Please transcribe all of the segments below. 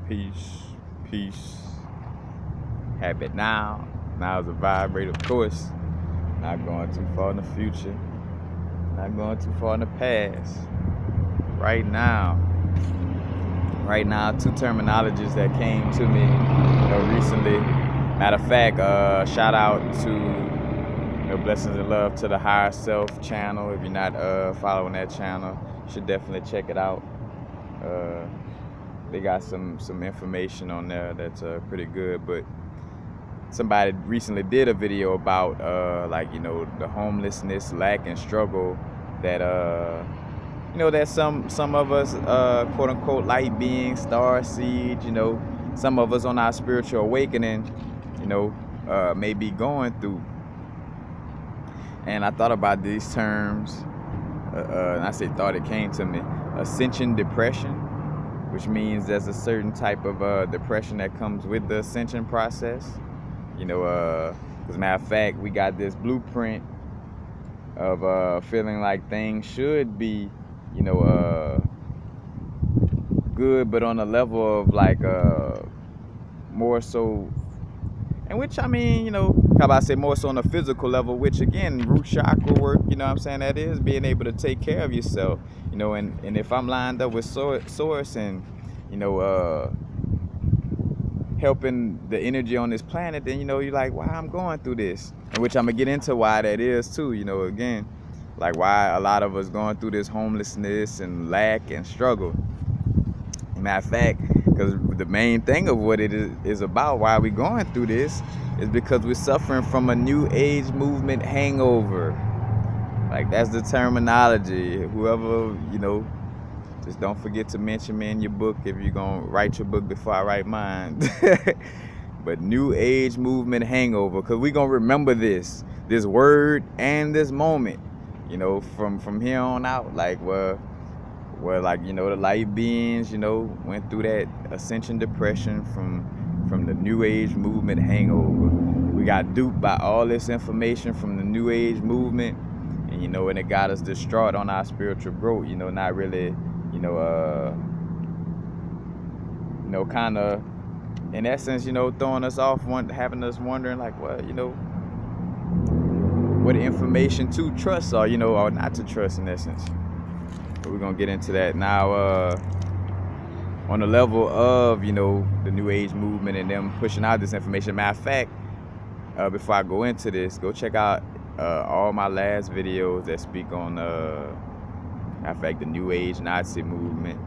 Peace, peace. Habit now. Now is a vibrator, of course. Not going too far in the future. Not going too far in the past. Right now. Right now, two terminologies that came to me, recently. Matter of fact, shout out to Blessings and Love to the Higher Self channel. If you're not following that channel, you should definitely check it out. They got some information on there that's pretty good. But somebody recently did a video about the homelessness, lack, and struggle that that some of us quote unquote light beings, starseeds, some of us on our spiritual awakening, may be going through. And I thought about these terms, and I say thought, it came to me. Ascension depression, which means there's a certain type of depression that comes with the ascension process. As a matter of fact, we got this blueprint of feeling like things should be, good, but on a level of more so, and which, I mean, how about I say more so on a physical level, which again, root chakra work, that is being able to take care of yourself, and if I'm lined up with source and, helping the energy on this planet, then, you're like, why I'm going through this, and which I'm gonna get into why that is too, again, like why a lot of us going through this homelessness and lack and struggle. Matter of fact, because the main thing of what it is about, why we going through this, is because we're suffering from a new age movement hangover. Like, that's the terminology. Whoever, just don't forget to mention me in your book if you're gonna write your book before I write mine. But new age movement hangover, because we're gonna remember this word and this moment, from here on out. Like, where the light beings, went through that ascension depression from the new age movement hangover. We got duped by all this information from the new age movement, and and it got us distraught on our spiritual growth, not really, kind of, in essence, throwing us off, having us wondering like, well, what information to trust or not to trust, in essence. But we're gonna get into that now. On the level of the new age movement and them pushing out this information. Matter of fact, before I go into this, go check out all my last videos that speak on matter of fact, the new age Nazi movement,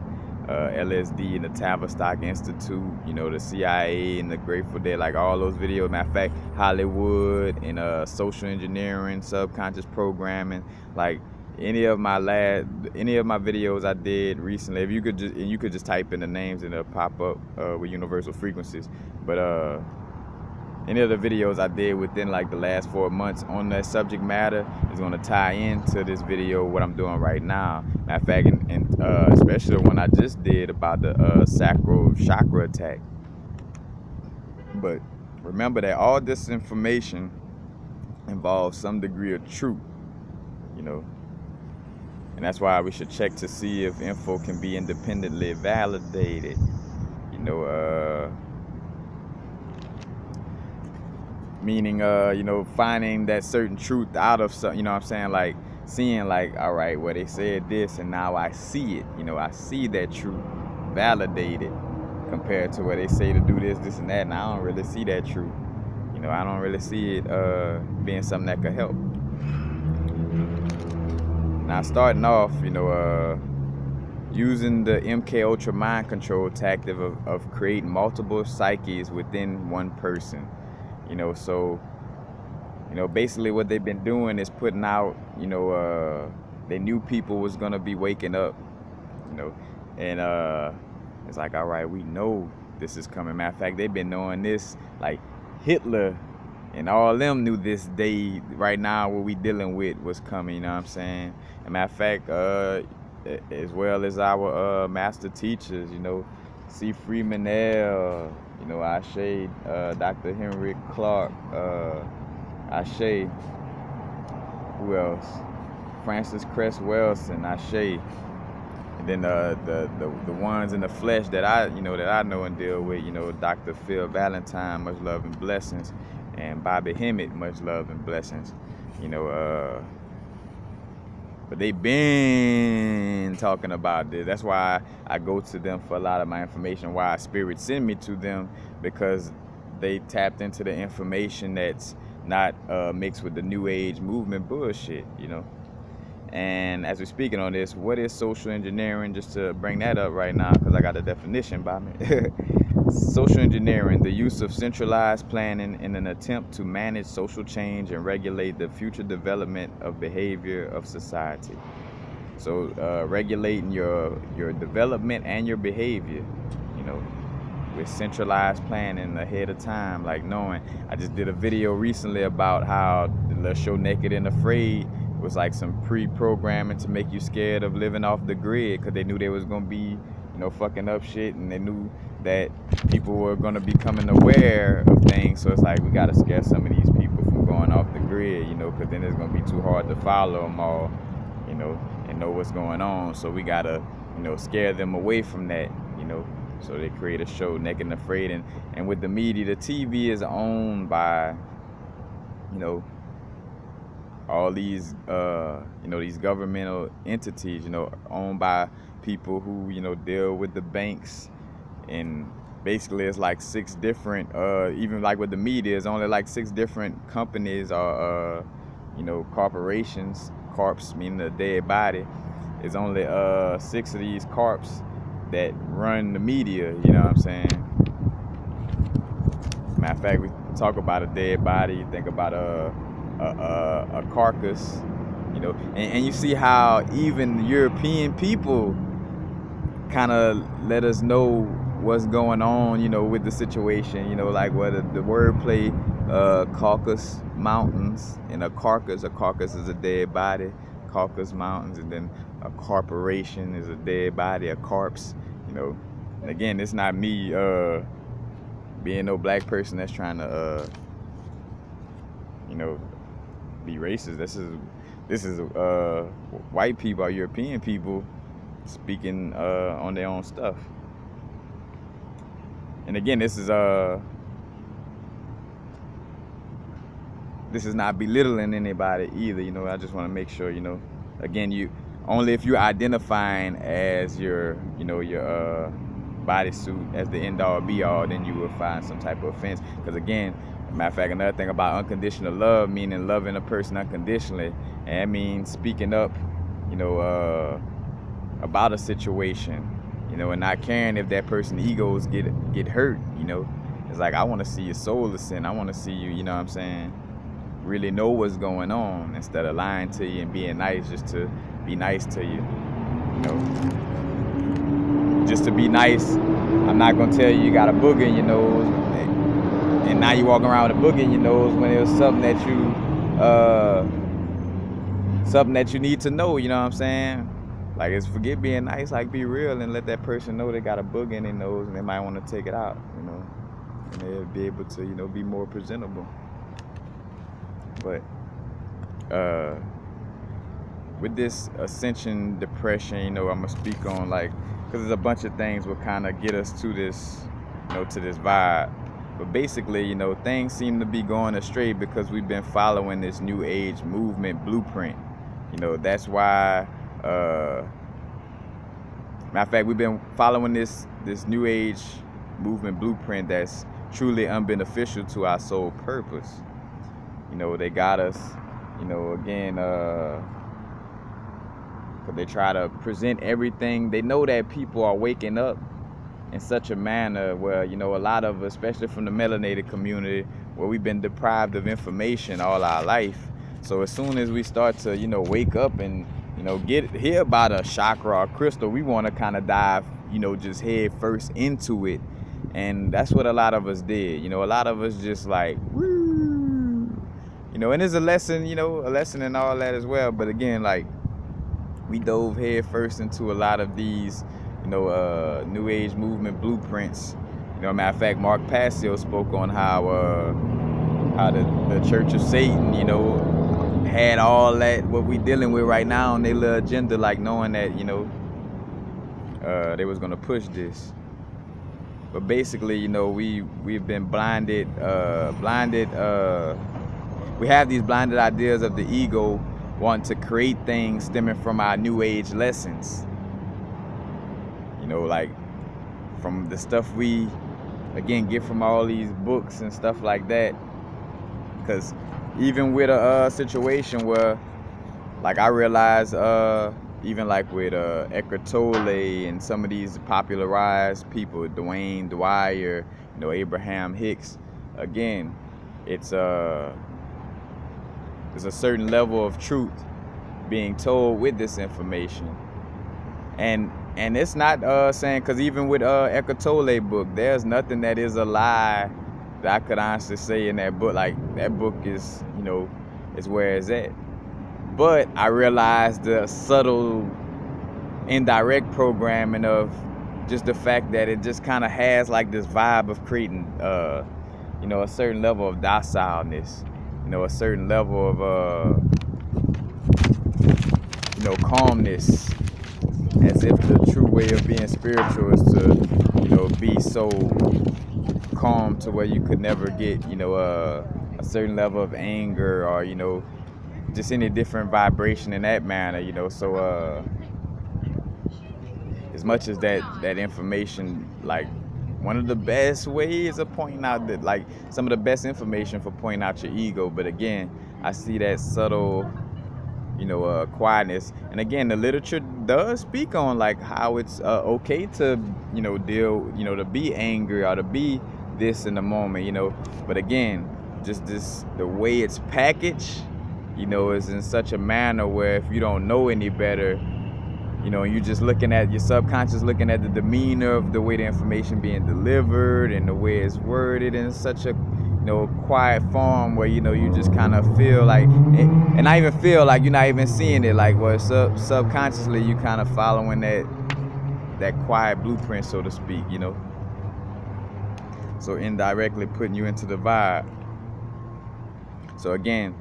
LSD and the Tavistock Institute, the CIA and the Grateful Dead, like all those videos. Matter of fact, Hollywood and social engineering, subconscious programming, like any of my videos I did recently. If you could just type in the names and it'll pop up with universal frequencies. But any of the videos I did within like the last 4 months on that subject matter is going to tie into this video, what I'm doing right now. Matter of fact, and especially the one I just did about the sacral chakra attack. But remember that all this information involves some degree of truth, and that's why we should check to see if info can be independently validated, meaning, finding that certain truth out of some, like seeing like, all right, well, they said this and now I see it, I see that truth validated compared to where they say to do this, this and that, and I don't really see that truth, I don't really see it being something that could help. Now, starting off, using the MK Ultra mind control tactic of creating multiple psyches within one person, so, basically what they've been doing is putting out, they knew people was gonna be waking up, and it's like, all right, we know this is coming. Matter of fact, they've been knowing this, like Hitler and all of them knew this day right now what we dealing with was coming, And matter of fact, as well as our master teachers, C. Freeman L, Ashe, Dr. Henry Clark, Ashe, who else? Francis Cress Wellson, Ashe, then the ones in the flesh that I know and deal with, Dr. Phil Valentine, much love and blessings, and Bobby Hemmett, much love and blessings. But they been talking about this. That's why I go to them for a lot of my information. Why Spirit send me to them, because they tapped into the information that's not mixed with the New Age movement bullshit, And as we're speaking on this, what is social engineering? Just to bring that up right now, because I got a definition by me. Social engineering, the use of centralized planning in an attempt to manage social change and regulate the future development of behavior of society. So regulating your development and your behavior, with centralized planning ahead of time, like knowing. I just did a video recently about how the show Naked and Afraid was like some pre-programming to make you scared of living off the grid, because they knew there was gonna be fucking up shit, and they knew that people were gonna be becoming aware of things. So it's like, we gotta scare some of these people from going off the grid, because then it's gonna be too hard to follow them all, and know what's going on. So we gotta scare them away from that, So they create a show, Naked and Afraid, and with the media, the TV is owned by, all these, these governmental entities, owned by people who, deal with the banks, and basically it's like 6 different, even like with the media, it's only like 6 different companies or, corporations, corpse meaning the dead body. It's only 6 of these corpse that run the media, you know what I'm saying? Matter of fact, we talk about a dead body, you think about a carcass, and you see how even European people kind of let us know what's going on, with the situation, like whether the wordplay, Caucasus Mountains, and a carcass is a dead body, Caucasus Mountains, and then a corporation is a dead body, a corpse, And again, it's not me being no black person that's trying to be racist. This is white people or European people speaking on their own stuff. And again, this is not belittling anybody either. I just want to make sure, again, only if you're identifying as your bodysuit as the end all be all, then you will find some type of offense. Because again, matter of fact, another thing about unconditional love, meaning loving a person unconditionally, and that means speaking up, about a situation, and not caring if that person's egos get hurt. It's like, I want to see your soul ascend. I want to see you, what I'm saying, really know what's going on, instead of lying to you and being nice just to be nice to you, just to be nice. I'm not gonna tell you got a booger in your nose, and now you walking around with a booger in your nose when it was something that you need to know. You know what I'm saying? Like, it's forget being nice, like be real and let that person know they got a booger in their nose and they might want to take it out, and they'll be able to, be more presentable. But with this ascension depression, I'm gonna speak on, like, because there's a bunch of things will kind of get us to this, to this vibe. But basically, things seem to be going astray because we've been following this New Age movement blueprint. That's why, matter of fact, we've been following this New Age movement blueprint that's truly unbeneficial to our soul purpose. They got us, again, because they try to present everything. They know that people are waking up in such a manner where, a lot of, especially from the melanated community, where we've been deprived of information all our life. So as soon as we start to, wake up and, hear about a chakra or crystal, we want to kind of dive, just head first into it. And that's what a lot of us did. A lot of us just like, woo. And there's a lesson, in all that as well. But again, like, we dove head first into a lot of these, New Age movement blueprints. Matter of fact, Mark Passio spoke on how the Church of Satan, had all that, what we dealing with right now on their little agenda, like knowing that, they was gonna push this. But basically, you know, we've been blinded. We have these blinded ideas of the ego, wanting to create things stemming from our New Age lessons. You know, like from the stuff we, again, get from all these books and stuff like that. Because even with a situation where, like, I realized, even like with Eckhart Tolle and some of these popularized people, Dwayne Dwyer, you know, Abraham Hicks, again, there's a certain level of truth being told with this information. And it's not saying, because even with Eckhart Tolle book, there's nothing that is a lie that I could honestly say in that book. Like, that book is, you know, is where it's at. But I realized the subtle, indirect programming of just the fact that it just kind of has like this vibe of creating, you know, a certain level of docileness, you know, a certain level of, you know, calmness, as if the true way of being spiritual is to, you know, be so calm to where you could never get, you know, a certain level of anger, or, you know, just any different vibration in that manner, you know. So as much as that information, like, one of the best ways of pointing out that, like, some of the best information for pointing out your ego, but again, I see that subtle, you know, quietness. And again, the literature does speak on like how it's okay to, you know, deal, you know, to be angry or to be this in the moment, you know. But again, just the way it's packaged, you know, is in such a manner where if you don't know any better, you know, you're just looking at your subconscious, looking at the demeanor of the way the information being delivered and the way it's worded in such a, you know, quiet form where, you know, you just kind of feel like, and I even feel like you're not even seeing it, like, well, subconsciously you kind of following that quiet blueprint, so to speak, you know. So indirectly putting you into the vibe. So again,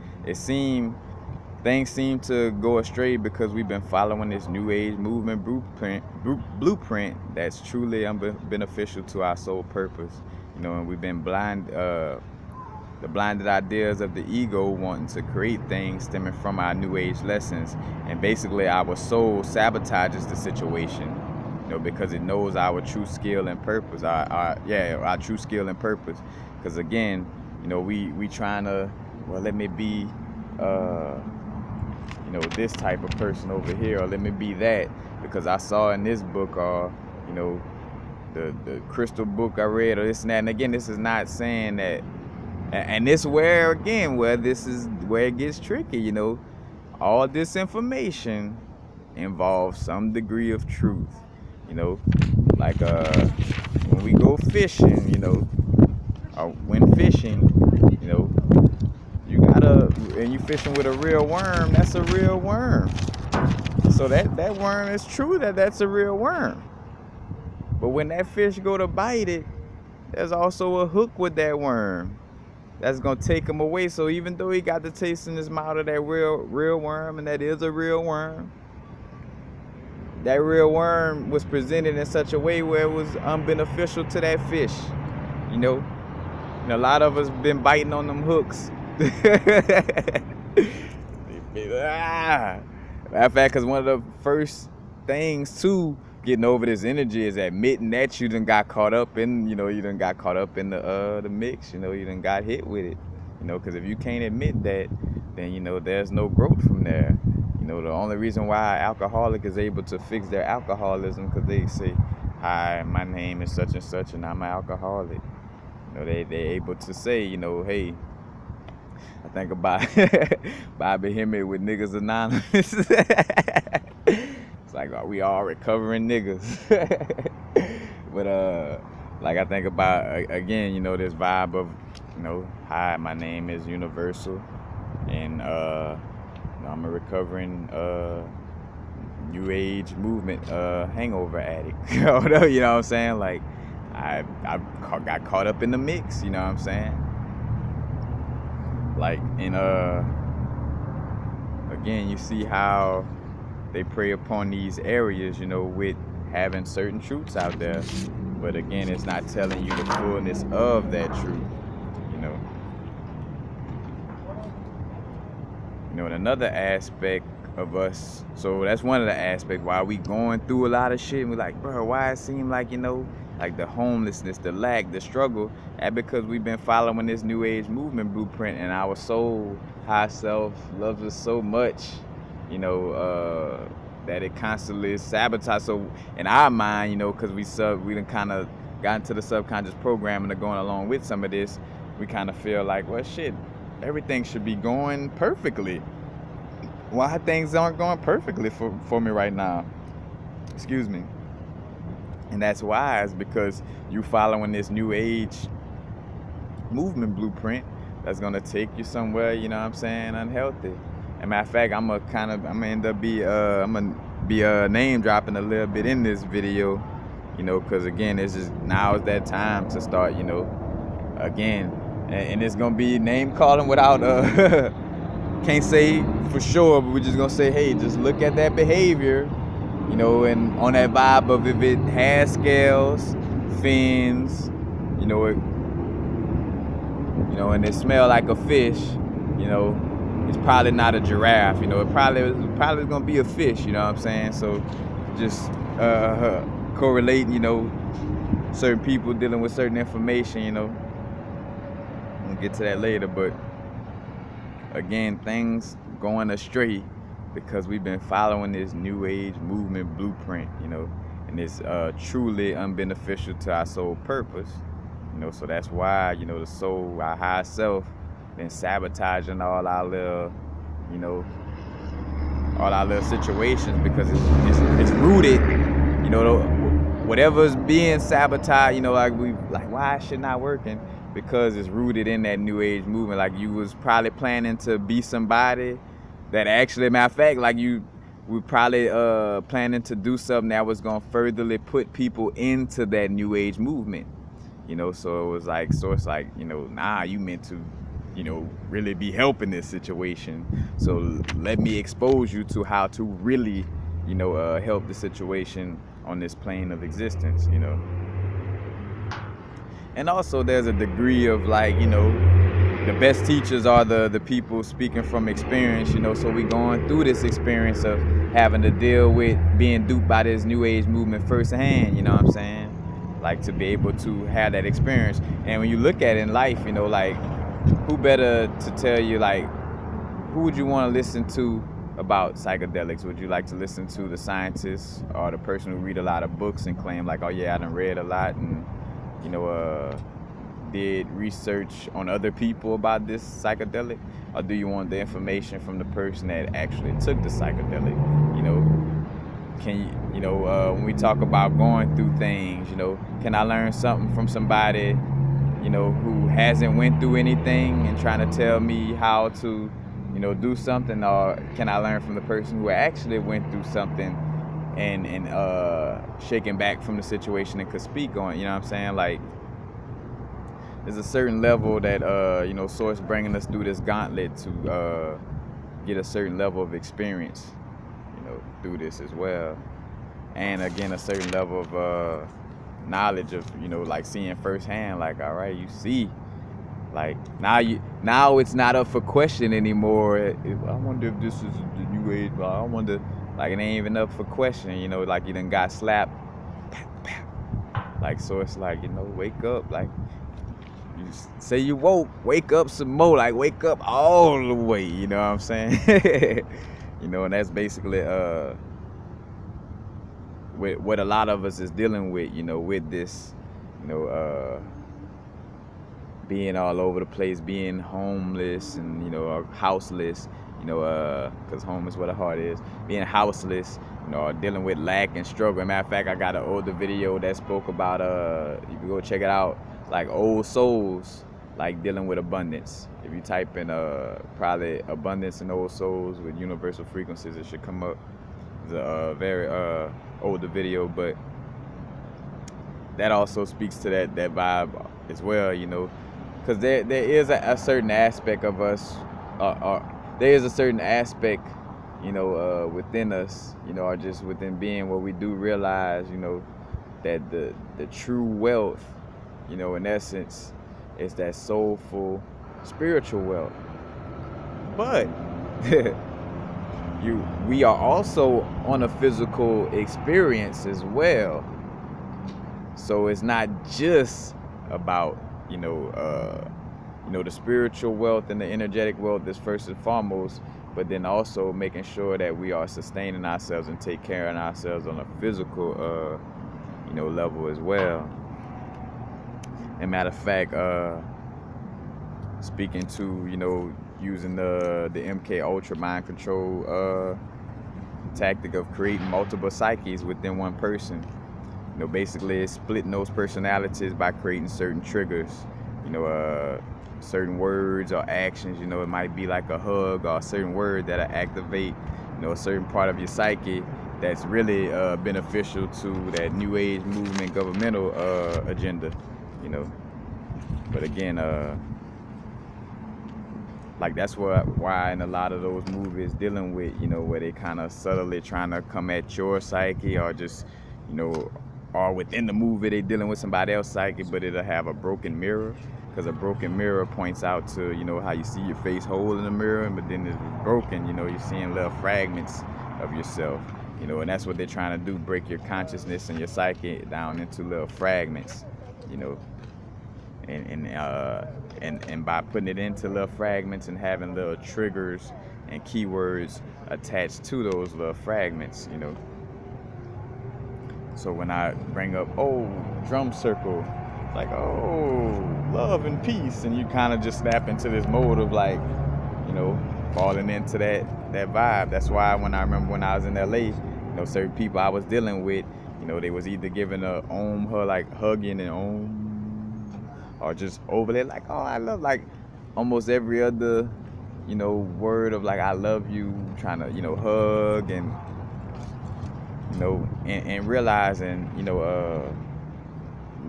things seem to go astray because we've been following this New Age movement blueprint that's truly beneficial to our soul purpose, you know. And we've been the blinded ideas of the ego wanting to create things stemming from our New Age lessons, and basically our soul sabotages the situation, you know, because it knows our true skill and purpose, our true skill and purpose. Because again, you know, we trying to, well, let me be you know, this type of person over here, or let me be that because I saw in this book, or, you know, the crystal book I read, or this and that. And again, this is not saying that, and this where this is where it gets tricky, you know. All this information involves some degree of truth, you know. Like when we go fishing, you know, or when fishing, you know, you gotta, and you fishing with a real worm, that's a real worm. So that worm is true, that's a real worm. But when that fish go to bite it, there's also a hook with that worm that's gonna take him away. So even though he got the taste in his mouth of that real worm, and that is a real worm, that real worm was presented in such a way where it was unbeneficial to that fish, you know. And a lot of us been biting on them hooks. Matter of fact, because one of the first things to getting over this energy is admitting that you done got caught up in, you know, the mix, you know, you done got hit with it, you know. Because if you can't admit that, then, you know, there's no growth from there. You know, the only reason why an alcoholic is able to fix their alcoholism, because they say, hi, my name is such and such and I'm an alcoholic. You know, they're able to say, you know, hey, I think about Bobby Hemmett with Niggas Anonymous. It's like, we all recovering niggas. But like, I think about, again, you know, this vibe of, you know, hi, my name is Universal, and I'm a recovering New Age movement hangover addict. You know what I'm saying? Like, I got caught up in the mix, you know what I'm saying? Like, and again, you see how they prey upon these areas, you know, with having certain truths out there. But again, it's not telling you the fullness of that truth, you know. You know, and another aspect of us, so that's one of the aspects why we going through a lot of shit. And we're like, bro, why it seem like, you know, like the homelessness, the lack, the struggle, and because we've been following this new age movement blueprint, and our soul, high self, loves us so much, you know, that it constantly sabotages. So in our mind, you know, because we done kind of got into the subconscious programming of going along with some of this, we kind of feel like, well, shit, everything should be going perfectly. Why things aren't going perfectly for me right now? Excuse me. And that's why, is because you following this new age movement blueprint that's gonna take you somewhere, you know what I'm saying, unhealthy. As a matter of fact, I'm gonna end up name dropping a little bit in this video, you know, because again, now is that time to start, you know, again, and it's gonna be name calling without can't say for sure, but we're just gonna say, hey, just look at that behavior, you know, and on that vibe of if it has scales, fins, you know, and it smell like a fish, you know, it's probably not a giraffe, you know, it's probably gonna be a fish, you know what I'm saying? So just correlating, you know, certain people dealing with certain information, you know. We'll get to that later, but again, things going astray because we've been following this new age movement blueprint, you know, and it's truly unbeneficial to our soul purpose, you know. So that's why, you know, the soul, our higher self, been sabotaging all our little, you know, all our little situations, because it's rooted, you know, whatever's being sabotaged, you know, like why is shit not working? Because it's rooted in that new age movement. Like you was probably planning to be somebody that actually, matter of fact, like you were probably planning to do something that was gonna furtherly put people into that new age movement, you know. So it's like, you know, nah, you meant to, you know, really be helping this situation. So let me expose you to how to really, you know, help the situation on this plane of existence, you know. And also there's a degree of, like, you know, the best teachers are the people speaking from experience, you know. So we going through this experience of having to deal with being duped by this new age movement firsthand, you know what I'm saying? Like, to be able to have that experience. And when you look at it in life, you know, like, who better to tell you, like, who would you want to listen to about psychedelics? Would you like to listen to the scientists or the person who read a lot of books and claim like, oh yeah, I done read a lot and, you know, did research on other people about this psychedelic? Or do you want the information from the person that actually took the psychedelic? You know, can you, you know, when we talk about going through things, you know, can I learn something from somebody, you know, who hasn't went through anything and trying to tell me how to, you know, do something? Or can I learn from the person who actually went through something and shaking back from the situation and could speak on it, you know what I'm saying? Like, there's a certain level that, you know, Source bringing us through this gauntlet to get a certain level of experience, you know, through this as well. And again, a certain level of knowledge of, you know, like seeing firsthand, like, all right, you see, like, now it's not up for question anymore. I wonder if this is the new age, but I wonder, like, it ain't even up for question, you know, like you done got slapped, like, so it's like, you know, wake up, like, you say you woke, wake up some more, like, wake up all the way, you know what I'm saying? You know, and that's basically with what a lot of us is dealing with, you know, with this, you know, being all over the place, being homeless and, you know, houseless, you know, because home is where the heart is, being houseless, you know, dealing with lack and struggle. As a matter of fact, I got an older video that spoke about, you can go check it out, like old souls, like dealing with abundance. If you type in probably abundance and old souls with universal frequencies, it should come up. It's a very older video, but that also speaks to that vibe as well, you know, because there is a certain aspect of us, there is a certain aspect within us, or just within being, where we do realize, that the true wealth, in essence, is that soulful, spiritual wealth. But we are also on a physical experience as well. So it's not just about, the spiritual wealth and the energetic wealth is first and foremost, but then also making sure that we are sustaining ourselves and take care of ourselves on a physical, level as well. And matter of fact, speaking to, using the MK Ultra mind control tactic of creating multiple psyches within one person. Basically it's splitting those personalities by creating certain triggers, certain words or actions. It might be like a hug or a certain word that'll activate, a certain part of your psyche that's really beneficial to that new age movement governmental agenda, But again, like that's why in a lot of those movies dealing with, where they kind of subtly trying to come at your psyche, or just, or within the movie they dealing with somebody else's psyche, but it'll have a broken mirror, because a broken mirror points out to, how you see your face whole in the mirror, but then it's broken, you're seeing little fragments of yourself, and that's what they're trying to do, break your consciousness and your psyche down into little fragments, and by putting it into little fragments and having little triggers and keywords attached to those little fragments, So when I bring up, drum circle, like, love and peace, and you kind of just snap into this mode of like, falling into that vibe. That's why when I remember when I was in LA, certain people I was dealing with, they was either giving a her like hugging and or just over there like, I love, like almost every other, word of like I love you, trying to, hug and and realizing,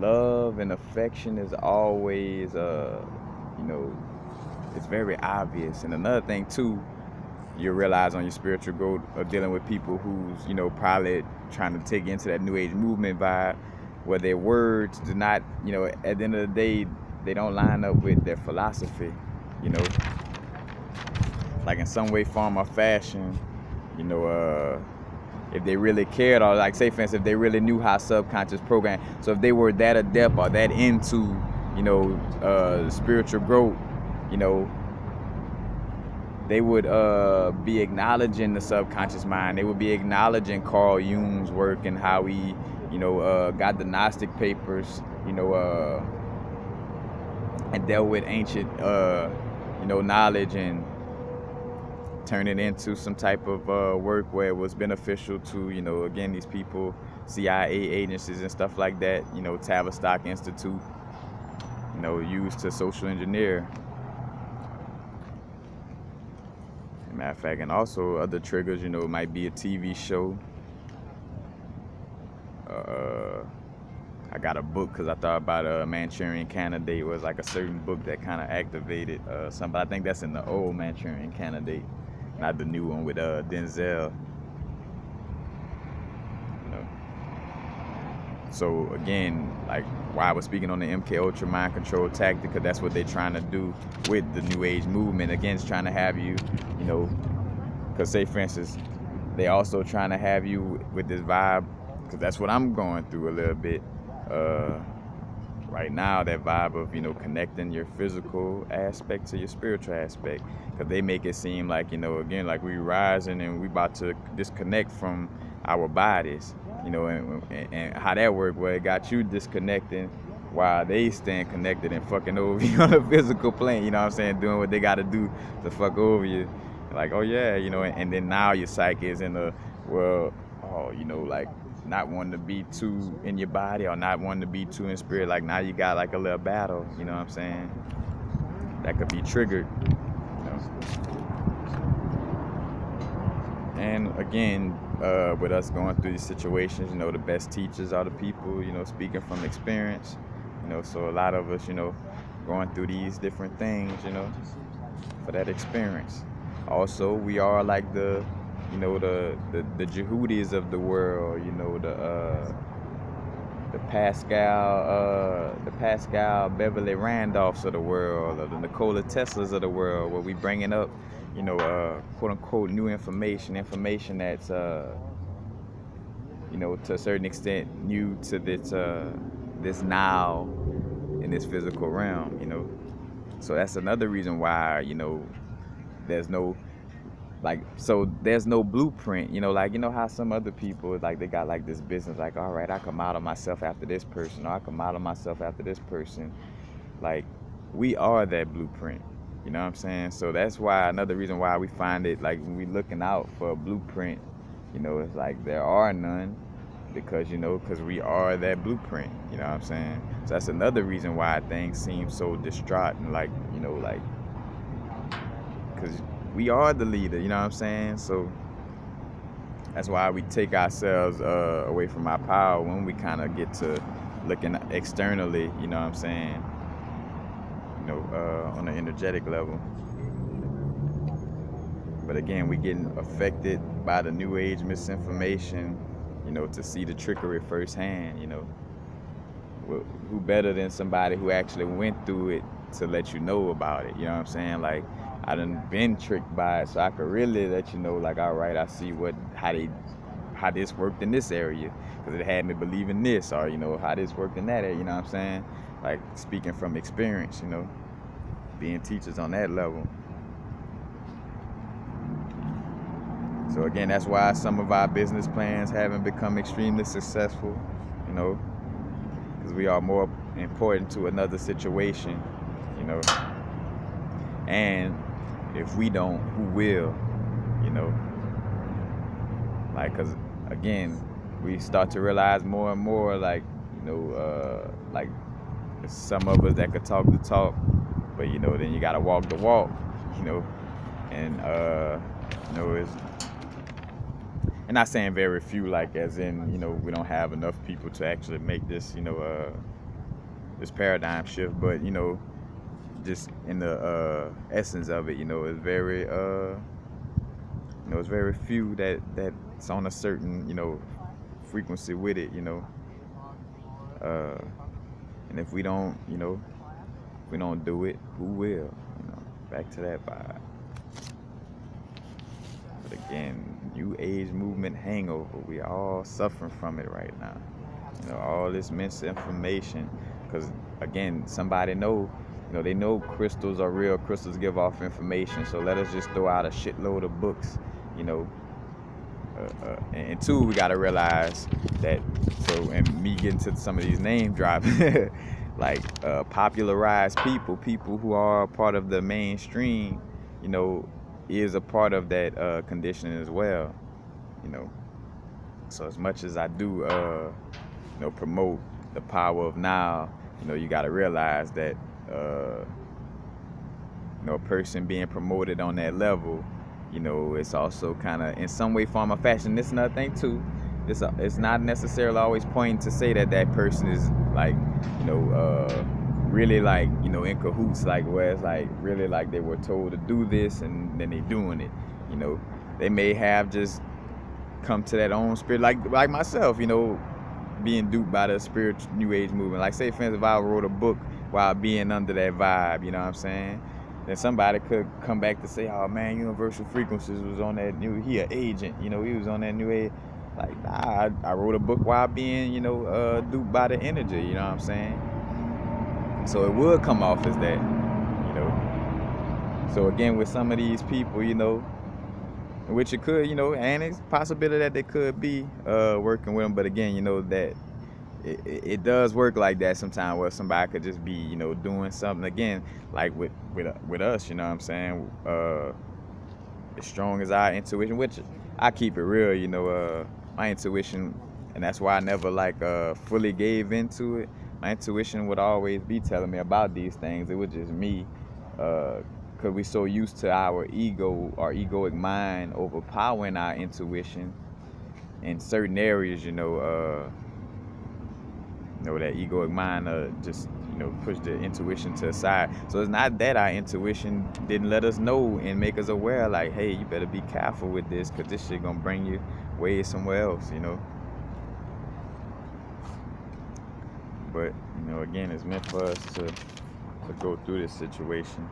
love and affection is always, it's very obvious. And another thing too, you realize on your spiritual growth of dealing with people who's, probably trying to take into that new age movement vibe, where their words do not, at the end of the day, they don't line up with their philosophy, like in some way, form, or fashion, if they really cared, or like say for instance, if they really knew how subconscious program, so if they were that adept or that into, spiritual growth, they would be acknowledging the subconscious mind. They would be acknowledging Carl Jung's work and how he, got the Gnostic papers, and dealt with ancient, knowledge and turn it into some type of work where it was beneficial to, again, these people, CIA agencies and stuff like that, Tavistock Institute, used to social engineer. Matter of fact, and also other triggers, it might be a TV show. I got a book because I thought about a Manchurian Candidate. It was like a certain book that kind of activated something. I think that's in the old Manchurian Candidate, not the new one with Denzel. So again, like why I was speaking on the MK Ultra mind control tactic, because that's what they're trying to do with the New Age movement. Again, it's trying to have you, because say for instance, they also trying to have you with this vibe, because that's what I'm going through a little bit right now, that vibe of, connecting your physical aspect to your spiritual aspect, because they make it seem like, again, like we rising and we about to disconnect from our bodies, and how that worked, where it got you disconnecting while they staying connected and fucking over you on the physical plane, doing what they got to do to fuck over you. Like, oh yeah, and then now your psyche is in the, well, like not wanting to be too in your body or not wanting to be too in spirit. Like now you got like a little battle, that could be triggered, And again, with us going through these situations, the best teachers are the people, speaking from experience, so a lot of us, going through these different things, for that experience. Also, we are like the, you know, the Jehudis of the world, you know, the Pascal Beverly Randolphs of the world, or the Nikola Teslas of the world, where we bringing up, you know, quote unquote new information that's you know, to a certain extent new to this now in this physical realm, you know. So that's another reason why, you know, there's no there's no blueprint, you know, like, you know how some other people, like, they got like this business, like, all right, I can model myself after this person, or I can model myself after this person. Like, we are that blueprint, you know what I'm saying? So that's why, another reason why we find it, like, when we looking out for a blueprint, you know, it's like there are none, because, you know, because we are that blueprint, you know what I'm saying? So that's another reason why things seem so distraught, and like, you know, like, because we are the leader, you know what I'm saying? So that's why we take ourselves away from our power when we kind of get to looking externally, you know what I'm saying? You know, on an energetic level. But again, we getting affected by the new age misinformation, you know, to see the trickery firsthand, you know. Who better than somebody who actually went through it to let you know about it, you know what I'm saying? Like, I done been tricked by it, so I could really let you know, like, all right, I see how this worked in this area, because it had me believing this, or, you know, how this worked in that area, you know what I'm saying? Like, speaking from experience, you know, being teachers on that level. So again, that's why some of our business plans haven't become extremely successful, you know, because we are more important to another situation, you know. And if we don't, who will, you know? Like, because again, we start to realize more and more, like, you know, like, some of us that could talk the talk, but, you know, then you gotta walk the walk, you know. And you know, it's, and not saying very few, like, as in, you know, we don't have enough people to actually make this, you know, this paradigm shift, but, you know, just in the essence of it, you know, it's very you know, it's very few that's on a certain, you know, frequency with it, you know. And if we don't, you know, if we don't do it, who will? You know, back to that vibe. But again, new age movement hangover, we all suffering from it right now. You know, all this misinformation, because again, somebody know, you know, they know crystals are real, crystals give off information, so let us just throw out a shitload of books, you know. And two, we got to realize that, so, and me getting to some of these name dropping, like, popularized people who are part of the mainstream, you know, is a part of that conditioning as well, you know. So as much as I do, you know, promote the power of now, you know, you got to realize that, you know, a person being promoted on that level, you know, it's also kind of in some way, form, or fashion. This is another thing too. It's not necessarily always pointing to say that that person is, like, you know, really, like, you know, in cahoots, like, where it's like really like they were told to do this and then they doing it. You know, they may have just come to that own spirit, like myself, you know, being duped by the spiritual new age movement. Like, say for instance, if I wrote a book while being under that vibe, you know what I'm saying? Then somebody could come back to say, oh man, Universal Frequencies was on that new, he an agent, you know, he was on that new age. Like, nah, I wrote a book while being, you know, duped by the energy, you know what I'm saying? So it would come off as that, you know. So again, with some of these people, you know, which it could, you know, and it's a possibility that they could be working with them, but again, you know, that it does work like that sometimes, where somebody could just be, you know, doing something, again, like with us, you know what I'm saying, as strong as our intuition, which I keep it real, you know, my intuition, and that's why I never, like, fully gave into it. My intuition would always be telling me about these things. It was just me, because we're so used to our ego, our egoic mind overpowering our intuition in certain areas, you know, that egoic mind just, you know, push the intuition to the side. So it's not that our intuition didn't let us know and make us aware, like, hey, you better be careful with this, because this shit gonna bring you way somewhere else, you know. But, you know, again, it's meant for us to go through this situation.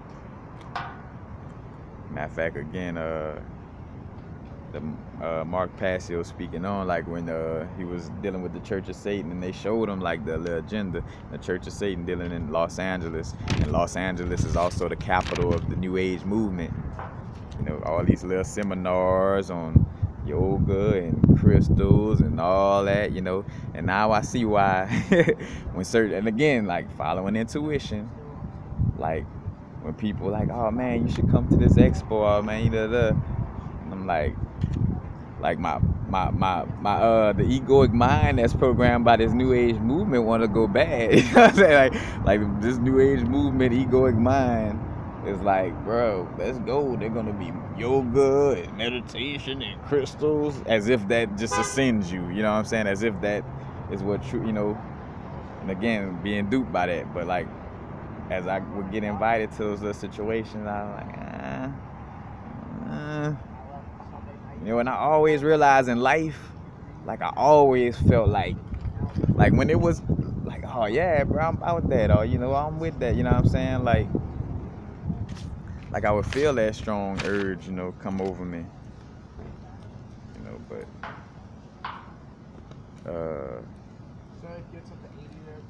Matter of fact, again, Mark Passio speaking on, like, when he was dealing with the Church of Satan, and they showed him like the agenda, the Church of Satan dealing in Los Angeles, and Los Angeles is also the capital of the New Age movement. You know, all these little seminars on yoga and crystals and all that, you know. And now I see why when certain, and again, like, following intuition, like when people like, oh man, you should come to this expo, oh man, and I'm like my the egoic mind that's programmed by this New Age movement want to go bad. You know what I'm saying? Like this New Age movement egoic mind is like, bro, let's go. They're gonna be yoga and meditation and crystals, as if that just ascends you. You know what I'm saying? As if that is what true, you know. And again, being duped by that. But like, as I would get invited to those little situations, I'm like, you know, and I always realized in life, like, I always felt like when it was like, oh yeah, bro, I'm out that, or, you know, I'm with that, you know what I'm saying? Like I would feel that strong urge, you know, come over me, you know. But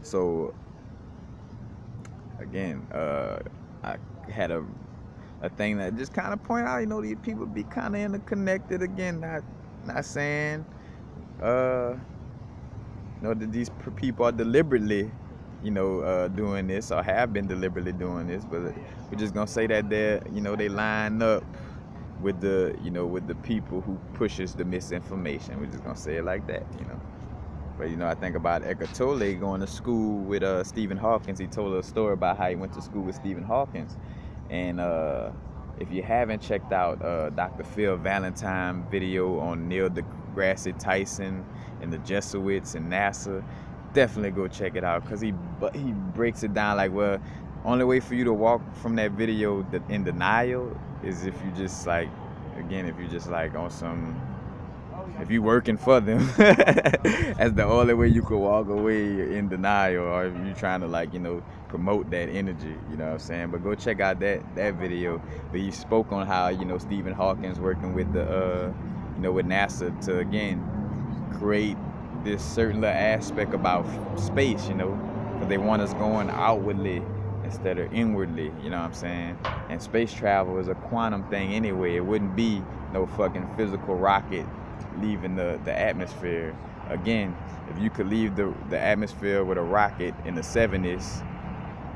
so again, I had a thing that just kind of point out, you know, these people be kind of interconnected. Again, not saying, you know, that these people are deliberately, you know, doing this or have been deliberately doing this, but we're just gonna say that they're, you know, they line up with the, you know, with the people who pushes the misinformation. We're just gonna say it like that, you know. But, you know, I think about Eckhart Tolle going to school with Stephen Hawking. He told a story about how he went to school with Stephen Hawking. And if you haven't checked out Dr. Phil Valentine video on Neil deGrasse Tyson and the Jesuits and NASA, definitely go check it out, because he breaks it down like, well, only way for you to walk from that video in denial is if you just like, again, if you just like on some, if you working for them, that's the only way you could walk away in denial, or if you trying to, like, you know, promote that energy, you know what I'm saying? But go check out that video. But he spoke on how, you know, Stephen Hawking's working with the, you know, with NASA to, again, create this certain little aspect about space, you know, because they want us going outwardly instead of inwardly, you know what I'm saying? And space travel is a quantum thing anyway. It wouldn't be no fucking physical rocket leaving the atmosphere. Again, if you could leave the atmosphere with a rocket in the 70s,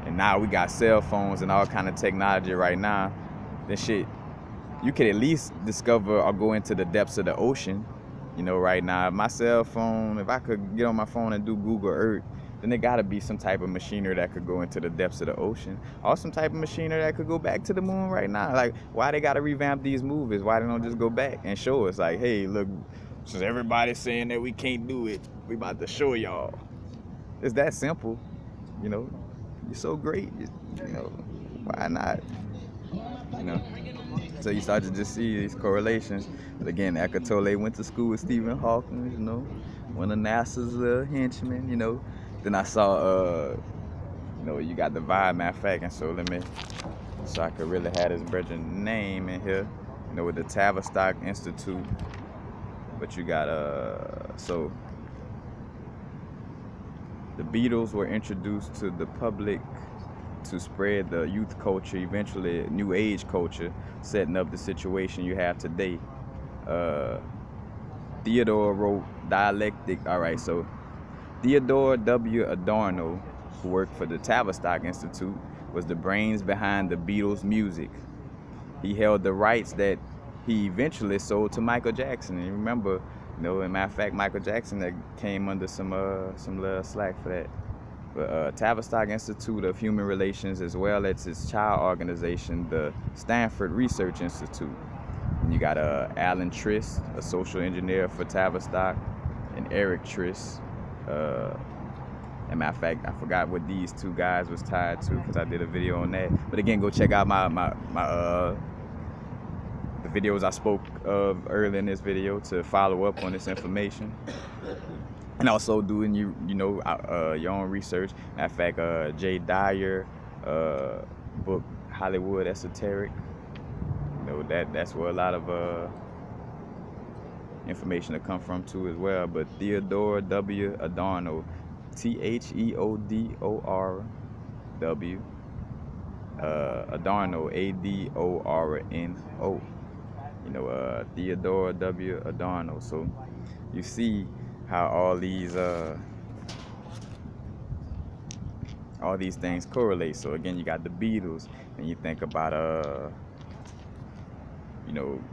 and now we got cell phones and all kind of technology right now, then shit, you could at least discover or go into the depths of the ocean. You know, right now, my cell phone, if I could get on my phone and do Google Earth, then there gotta be some type of machinery that could go into the depths of the ocean, or some type of machinery that could go back to the moon right now. Like, why they gotta revamp these movies? Why they don't just go back and show us, like, hey, look, since everybody's saying that we can't do it, we about to show y'all. It's that simple, you know. You're so great, you know, why not? You know. So you start to just see these correlations. But again, Eckhart Tolle went to school with Stephen Hawking, you know, one of NASA's henchmen, you know. Then I saw, you know, you got the vibe, matter of fact, and so so I could really have this brother's name in here, you know, with the Tavistock Institute. But you got, so the Beatles were introduced to the public to spread the youth culture, eventually New Age culture, setting up the situation you have today. Theodore wrote Dialectic. All right, so Theodore W. Adorno, who worked for the Tavistock Institute, was the brains behind the Beatles' music. He held the rights that he eventually sold to Michael Jackson. And you remember, you know, as a matter of fact, Michael Jackson that came under some little slack for that. But Tavistock Institute of Human Relations, as well as its child organization, the Stanford Research Institute. And you got Alan Trist, a social engineer for Tavistock, and Eric Trist, And matter of fact, I forgot what these two guys was tied to because I did a video on that. But again, go check out the videos I spoke of earlier in this video to follow up on this information. And also doing your own research. Matter of fact, Jay Dyer book Hollywood Esoteric. That's where a lot of information to come from too as well. But Theodore W. Adorno, Theodorw, Adorno, Adorno. Theodore W. Adorno. So you see how all these things correlate. So again, you got the Beatles, and you think about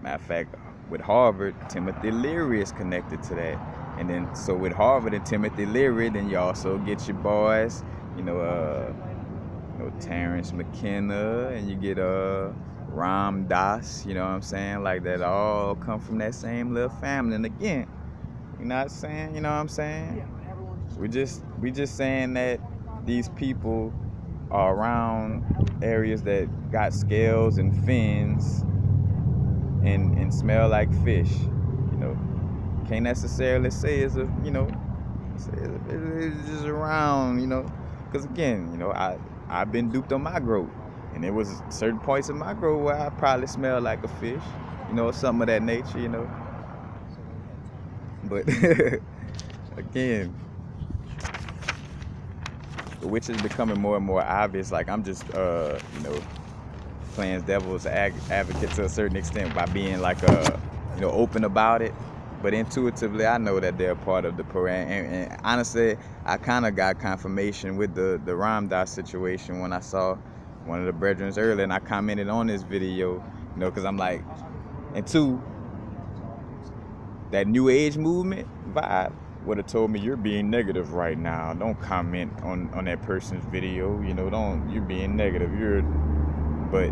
matter of fact, with Harvard, Timothy Leary is connected to that. And then so with Harvard and Timothy Leary, then you also get your boys, Terrence McKenna, and you get Ram Dass, you know what I'm saying? Like that all come from that same little family. And again, you know what I'm saying? You know what I'm saying? We just saying that these people are around areas that got scales and fins and smell like fish. Can't necessarily say it's it's just around, because again, I've been duped on my growth, and there was certain points in my growth where I probably smelled like a fish, something of that nature, But again, which is becoming more and more obvious. Like I'm just playing devil's advocate to a certain extent by being like open about it. But intuitively, I know that they're part of the program. And honestly, I kind of got confirmation with the Ram Dass situation when I saw one of the brethren earlier, and I commented on this video, because I'm like, and two, that New Age movement vibe would have told me, you're being negative right now. Don't comment on that person's video. You're being negative. But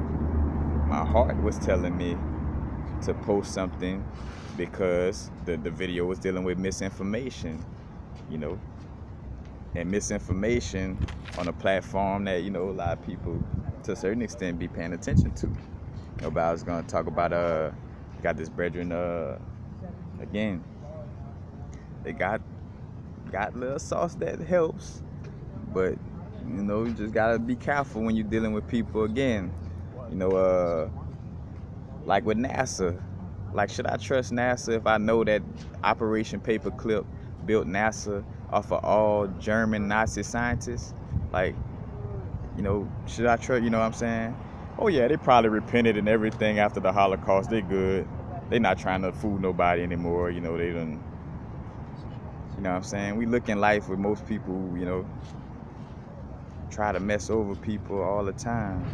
my heart was telling me to post something because the video was dealing with misinformation, and misinformation on a platform that, a lot of people to a certain extent be paying attention to. But I was gonna talk about got this brethren again. They got little sauce that helps, but you just gotta be careful when you're dealing with people again. Like with NASA, like should I trust NASA if I know that Operation Paperclip built NASA off of all German Nazi scientists? Like, should I trust? You know what I'm saying? Oh yeah, they probably repented and everything after the Holocaust. They good. They not trying to fool nobody anymore. They done. You know what I'm saying? We look in life with most people, try to mess over people all the time.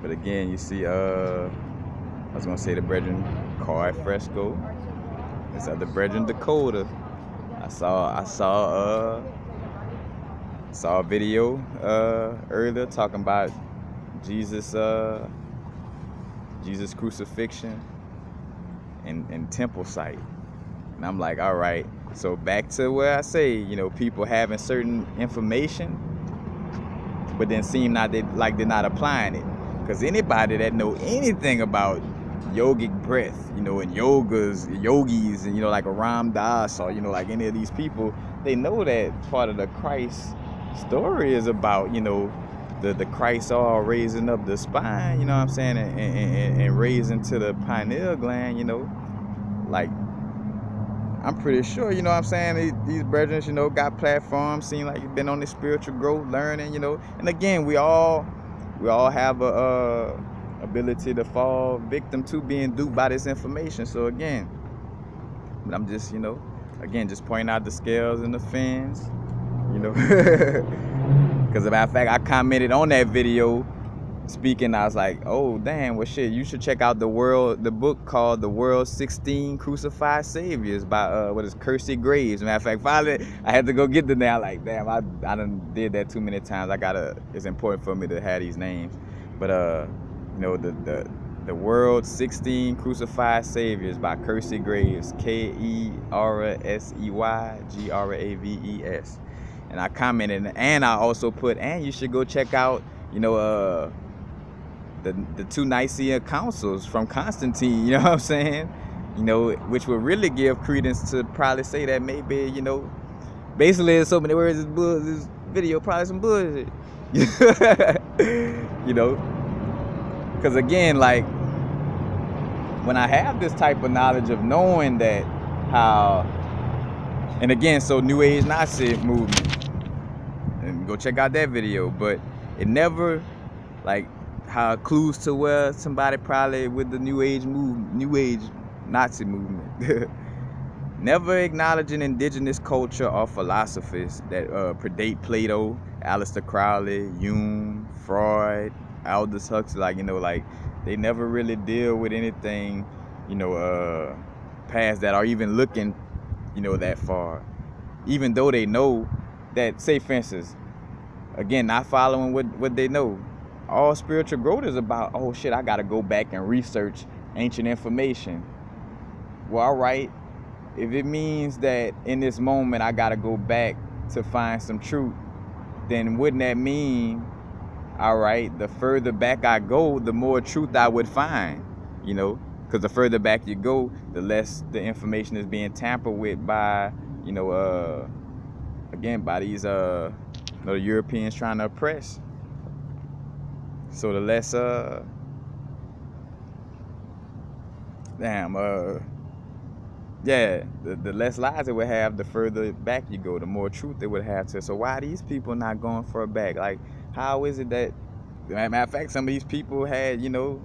But again, you see, I was gonna say the brethren Car Fresco. This other brethren Dakota. I saw a video earlier talking about Jesus crucifixion and temple site. And I'm like, all right, so back to where I say, people having certain information, but then seem like they're not applying it. Because anybody that know anything about yogic breath, and yogis, and like a Ram Dass or like any of these people, they know that part of the Christ story is about, the Christ all raising up the spine, you know what I'm saying, and raising to the pineal gland, like I'm pretty sure, you know what I'm saying, these brethren, got platforms, seem like you've been on this spiritual growth, learning, and again, we all have a ability to fall victim to being duped by this information. So again, but I'm just, again, just pointing out the scales and the fins, because as a matter of fact, I commented on that video speaking, I was like, oh damn, well shit, you should check out the book called The World's 16 Crucified Saviors by Kersey Graves. Matter of fact, finally I had to go get the name. Like, damn, I done did that too many times. It's important for me to have these names. But the The World's 16 Crucified Saviors by Kersey Graves, Kerseygraves. And I commented, and I also put, and you should go check out, you know, the two Nicene councils from Constantine, you know what I'm saying? You know, which would really give credence to probably say that maybe, you know, basically in so many words, this video probably some bullshit. You know, because again, like, when I have this type of knowledge of knowing that how, and again, so New Age Nazi movement, and go check out that video, but it never, like, how clues to where somebody probably with the New Age Nazi movement, never acknowledging indigenous culture or philosophies that predate Plato, Aleister Crowley, Jung, Freud, Aldous Huxley, like, you know, like, they never really deal with anything, you know, past that, or even looking, you know, that far, even though they know that, say for instance, again, not following what they know. All spiritual growth is about, oh shit, I gotta go back and research ancient information. Well, all right, if it means that in this moment I gotta go back to find some truth, then wouldn't that mean, all right, the further back I go, the more truth I would find, you know, because the further back you go, the less the information is being tampered with by, you know, again, by these, you know, the Europeans trying to oppress. So the less, yeah, the less lies it would have, the further back you go, the more truth it would have to. So why are these people not going for a back? Like, how is it that, matter of fact, some of these people had, you know,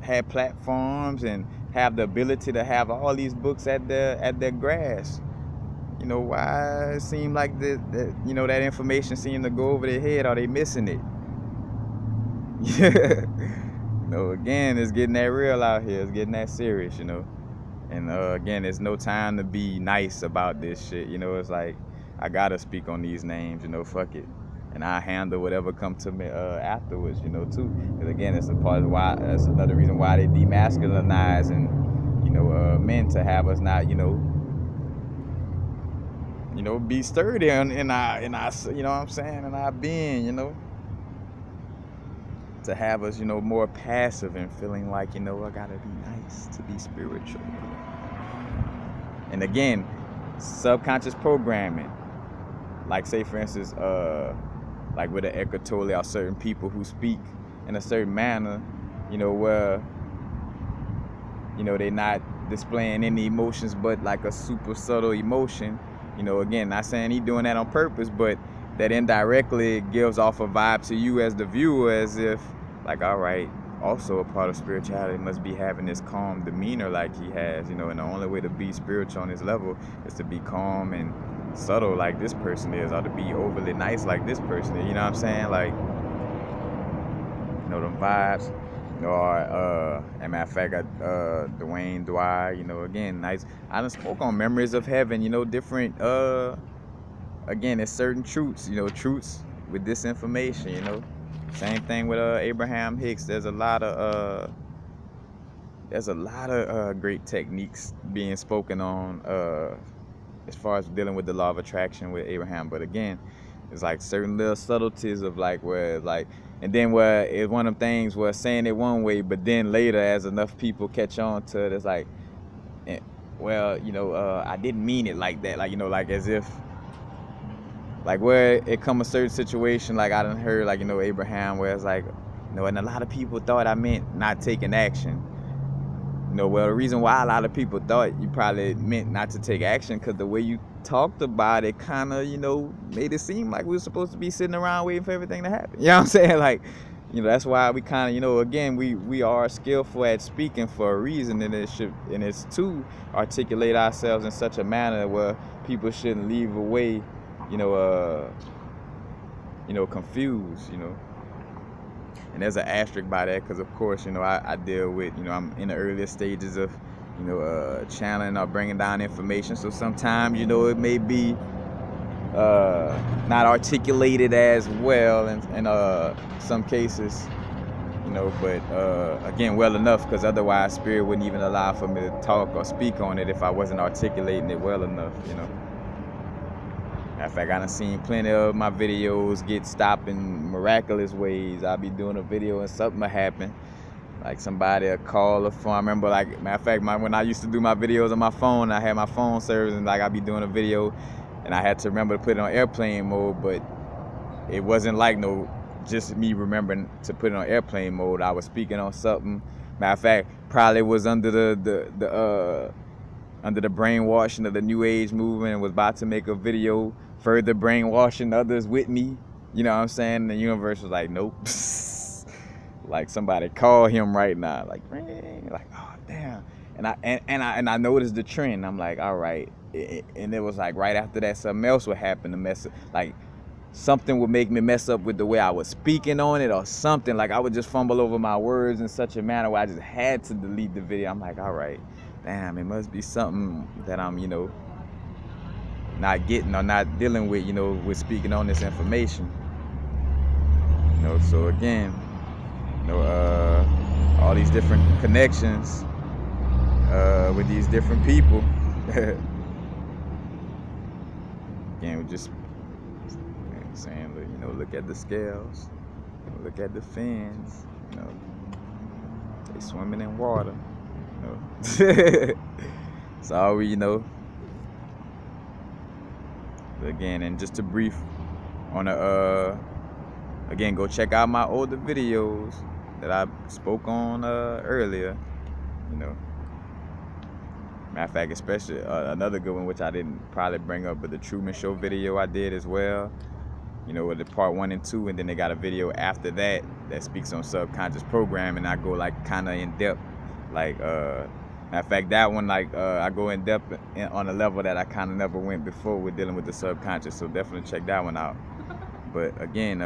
had platforms and have the ability to have all these books at their grasp? You know, why it seem like you know, that information seem to go over their head? Are they missing it? Yeah. You know, again, it's getting that real out here. It's getting that serious, you know. And again, there's no time to be nice about this shit. You know, it's like, I gotta speak on these names, you know, fuck it. And I handle whatever comes to me afterwards, you know, too. Because again, it's a part of why, that's another reason why they demasculinize and, you know, men, to have us not, you know, be sturdy in our, you know what I'm saying, in our being, you know. To have us, you know, more passive and feeling like, you know, I gotta be nice to be spiritual. And again, subconscious programming. Like, say for instance, like with the Eckhart Tolle, or certain people who speak in a certain manner, you know, where, you know, they're not displaying any emotions but like a super subtle emotion. You know, again, not saying he doing that on purpose, but that indirectly gives off a vibe to you as the viewer, as if, like, all right, also a part of spirituality must be having this calm demeanor like he has, you know, and the only way to be spiritual on this level is to be calm and subtle like this person is, or to be overly nice like this person is, you know what I'm saying? Like, you know, them vibes, you know, or, as a matter of fact, Dwayne Dwyer, you know, again, nice. I done spoke on Memories of Heaven, you know, different, again, there's certain truths, you know, truths with this information, you know. Same thing with Abraham Hicks. There's a lot of great techniques being spoken on as far as dealing with the law of attraction with Abraham. But again, it's like certain little subtleties of like where it's like, and then where it's one of them things where saying it one way, but then later as enough people catch on to it, it's like, well, you know, I didn't mean it like that, like, you know, like as if, like where it come a certain situation, like I done heard, like, you know, Abraham, where it's like, you know, and a lot of people thought I meant not taking action. You know, well, the reason why a lot of people thought you probably meant not to take action, because the way you talked about it kind of, you know, made it seem like we were supposed to be sitting around waiting for everything to happen. You know what I'm saying? Like, you know, that's why we kind of, you know, again, we are skillful at speaking for a reason, and it's to articulate ourselves in such a manner where people shouldn't leave away, you know, confused, you know. And there's an asterisk by that, because of course, you know, I deal with, you know, I'm in the earliest stages of, you know, channeling or bringing down information. So sometimes, you know, it may be not articulated as well in some cases. you know, but again, well enough, because otherwise spirit wouldn't even allow for me to talk or speak on it if I wasn't articulating it well enough, you know. Matter of fact, I done seen plenty of my videos get stopped in miraculous ways. I'll be doing a video and something will happen. Like somebody will call the phone. I remember, like, matter of fact, when I used to do my videos on my phone, I had my phone service, and like I'd be doing a video and I had to remember to put it on airplane mode, but it wasn't like just me remembering to put it on airplane mode. I was speaking on something. Matter of fact, probably was under the brainwashing of the New Age movement and was about to make a video further brainwashing others with me. You know what I'm saying? The universe was like, nope. Like somebody call him right now. Like, oh damn. And I noticed the trend. I'm like, all right. And it was like right after that, something else would happen to mess up. Like something would make me mess up with the way I was speaking on it or something. Like I would just fumble over my words in such a manner where I just had to delete the video. I'm like, all right, damn, it must be something that I'm, you know, not getting or not dealing with, you know, with speaking on this information. You know, so again, you know, all these different connections with these different people. Again, we just saying, you know, look at the scales, look at the fins, you know, they swimming in water, you know. So all we, you know. Again, and just to brief on again, go check out my older videos that I spoke on earlier, you know. Matter of fact, especially another good one which I didn't probably bring up, but the Truman Show video I did as well, you know, with the part 1 and 2, and then they got a video after that that speaks on subconscious programming. I go like kind of in depth, like matter of fact, that one, like, I go in depth on a level that I kind of never went before with dealing with the subconscious, so definitely check that one out. But again,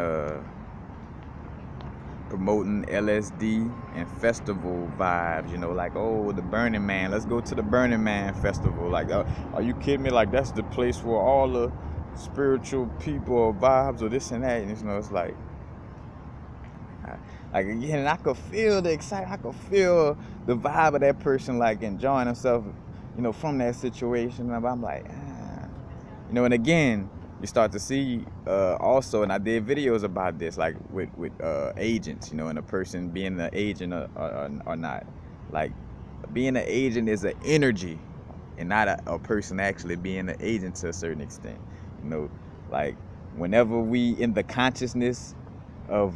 promoting LSD and festival vibes, you know, like, oh, the Burning Man, let's go to the Burning Man festival. Like, are you kidding me? Like, that's the place where all the spiritual people or vibes or this and that, and you know, it's like again, and I could feel the excitement, I could feel the vibe of that person, like enjoying himself, you know, from that situation. And I'm like, you know, and again, you start to see also, and I did videos about this, like with agents, you know, and a person being an agent or not. Like, being an agent is an energy and not a person actually being an agent to a certain extent, you know. Like, whenever we in the consciousness of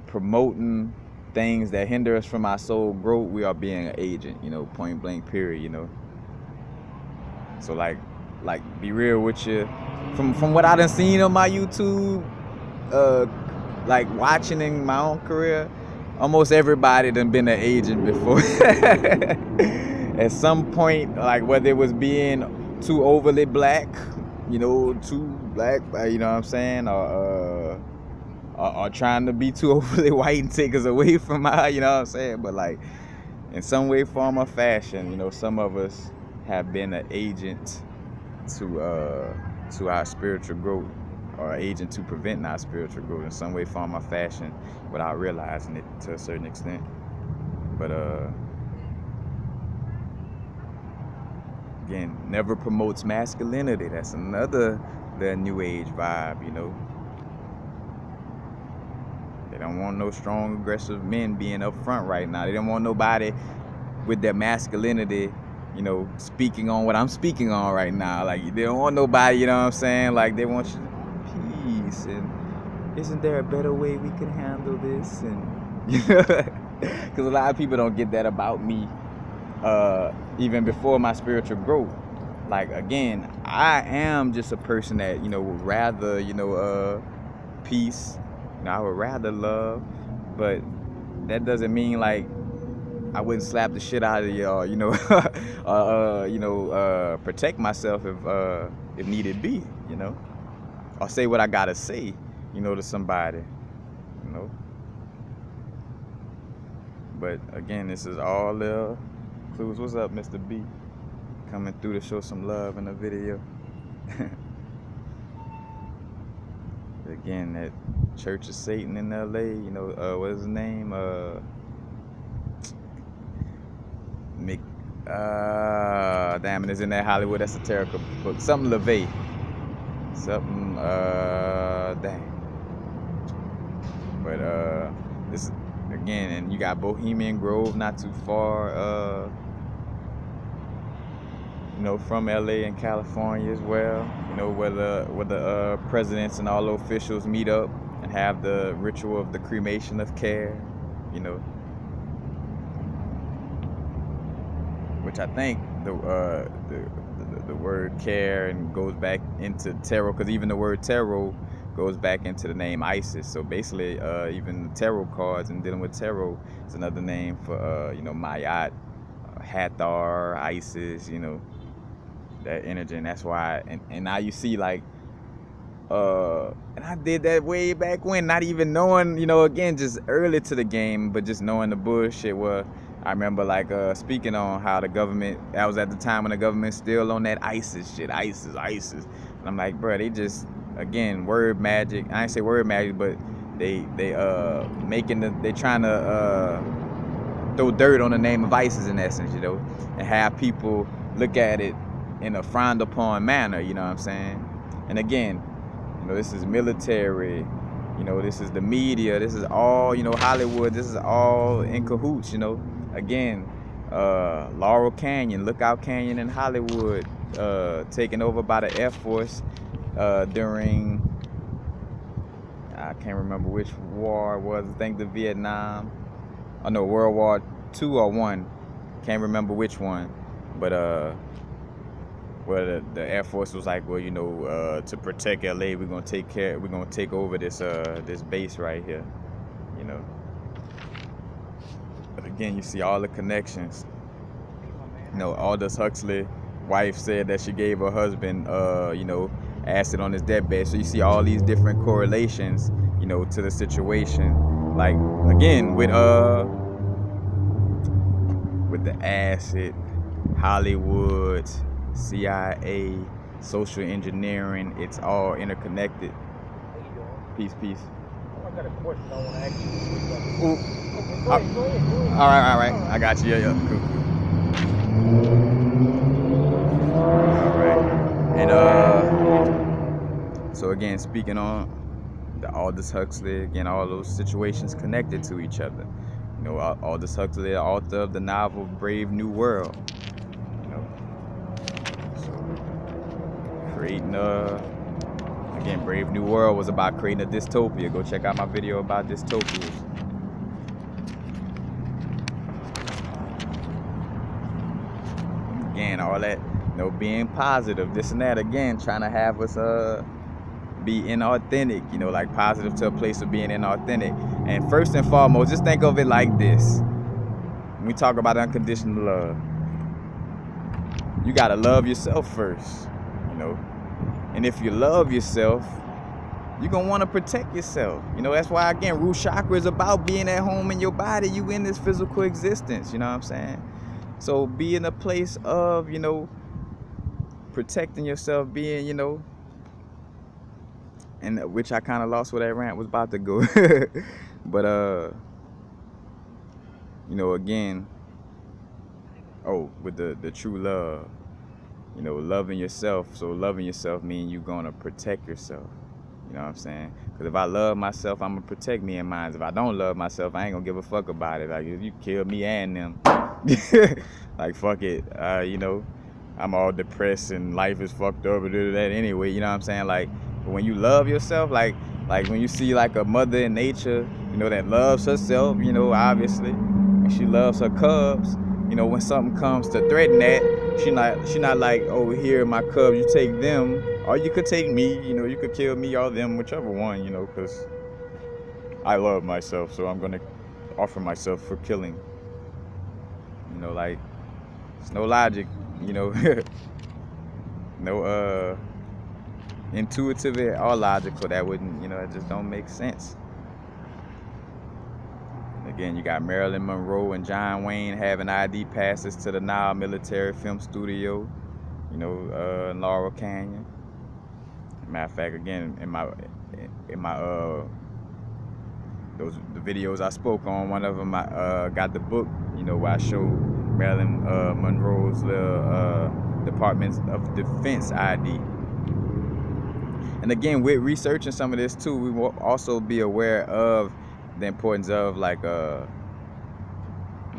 promoting things that hinder us from our soul growth, we are being an agent, you know, point blank period, you know. So like be real with you, from what I done seen on my YouTube, like watching in my own career, almost everybody done been an agent before. At some point, like whether it was being too overly black, you know, too black, you know what I'm saying, or trying to be too overly white and take us away from our, you know what I'm saying. But like, in some way, form, or fashion, you know, some of us have been an agent to our spiritual growth, or an agent to preventing our spiritual growth in some way, form, or fashion, without realizing it to a certain extent. But again, never promotes masculinity. That's another the New Age vibe, you know. They don't want no strong, aggressive men being up front right now. They don't want nobody with their masculinity, you know, speaking on what I'm speaking on right now. Like, they don't want nobody, you know what I'm saying? Like, they want you peace, and isn't there a better way we can handle this? And, you know, because a lot of people don't get that about me, even before my spiritual growth. Like, again, I am just a person that, you know, would rather, you know, peace. You know, I would rather love, but that doesn't mean like I wouldn't slap the shit out of y'all, you know, you know, protect myself if needed be, you know, or say what I gotta say, you know, to somebody, you know. But again, this is all the clues. What's up, Mr. B? Coming through to show some love in the video. Again, that Church of Satan in LA, you know, what's his name? Damn it, it's in that Hollywood esoterica book. Something LaVey. Something, dang. But, this, again, and you got Bohemian Grove not too far, you know, from LA and California as well. You know, where the presidents and all the officials meet up and have the ritual of the cremation of care, you know. Which I think the word care and goes back into tarot, because even the word tarot goes back into the name Isis. So basically, even the tarot cards and dealing with tarot is another name for you know, Mayat, Hathor, Isis, you know, that energy. And that's why, and now you see, like, and I did that way back when, not even knowing, you know, again, just early to the game, but just knowing the bullshit. Where I remember, like, speaking on how the government, that was at the time when the government's still on that ISIS shit, ISIS. And I'm like, bro, they just, again, word magic. I ain't say word magic, but they trying to throw dirt on the name of ISIS in essence, you know, and have people look at it in a frowned upon manner, you know what I'm saying? And again, you know, this is military, you know, this is the media, this is all, you know, Hollywood, this is all in cahoots, you know. Again, Laurel Canyon, Lookout Canyon in Hollywood, taken over by the Air Force during, I can't remember which war it was, I think the Vietnam, oh no, World War II or One, can't remember which one, but where the Air Force was like, well, you know, to protect LA, we're gonna take over this this base right here, you know. But again, you see all the connections. You know, Aldous Huxley's wife said that she gave her husband, you know, acid on his deathbed. So you see all these different correlations, you know, to the situation. Like, again, with the acid, Hollywood, CIA, social engineering, it's all interconnected. Peace, peace. I got a question I want to ask you. Ooh. Okay, go ahead. All right. I got you. Yeah, cool. All right. And so again, speaking on the Aldous Huxley, again, all those situations connected to each other. You know, Aldous Huxley, the author of the novel Brave New World. You know, so creating again, Brave New World was about creating a dystopia. Go check out my video about dystopias. Again, all that, you know, being positive, this and that, again, trying to have us be inauthentic, you know, like positive to a place of being inauthentic. And first and foremost, just think of it like this. When we talk about unconditional love, you gotta love yourself first, you know. And if you love yourself, you're gonna want to protect yourself. You know, that's why, again, root chakra is about being at home in your body. You in this physical existence, you know what I'm saying? So be in a place of, you know, protecting yourself, being, you know, and which I kind of lost where that rant was about to go. But you know, again, with the true love, you know, loving yourself. So loving yourself means you're gonna protect yourself. You know what I'm saying? Because if I love myself, I'm gonna protect me and mine. If I don't love myself, I ain't gonna give a fuck about it. Like, if you kill me and them, like, fuck it. You know, I'm all depressed and life is fucked up and that anyway. You know what I'm saying? Like, when you love yourself, like when you see like a mother in nature, you know, that loves herself, you know, obviously, and she loves her cubs. You know, when something comes to threaten that, she not like, oh, here my cubs, you take them, or you could take me. You know, you could kill me or them, whichever one. You know, because I love myself, so I'm gonna offer myself for killing. You know, like, it's no logic. You know, no intuitive or logical. That wouldn't, you know, it just don't make sense. Again, you got Marilyn Monroe and John Wayne having ID passes to the Nile Military Film Studio, you know, in Laurel Canyon. Matter of fact, again, in my the videos I spoke on, one of them I got the book, you know, where I showed Marilyn Monroe's Department of Defense ID. And again, with researching some of this too, we will also be aware of the importance of like you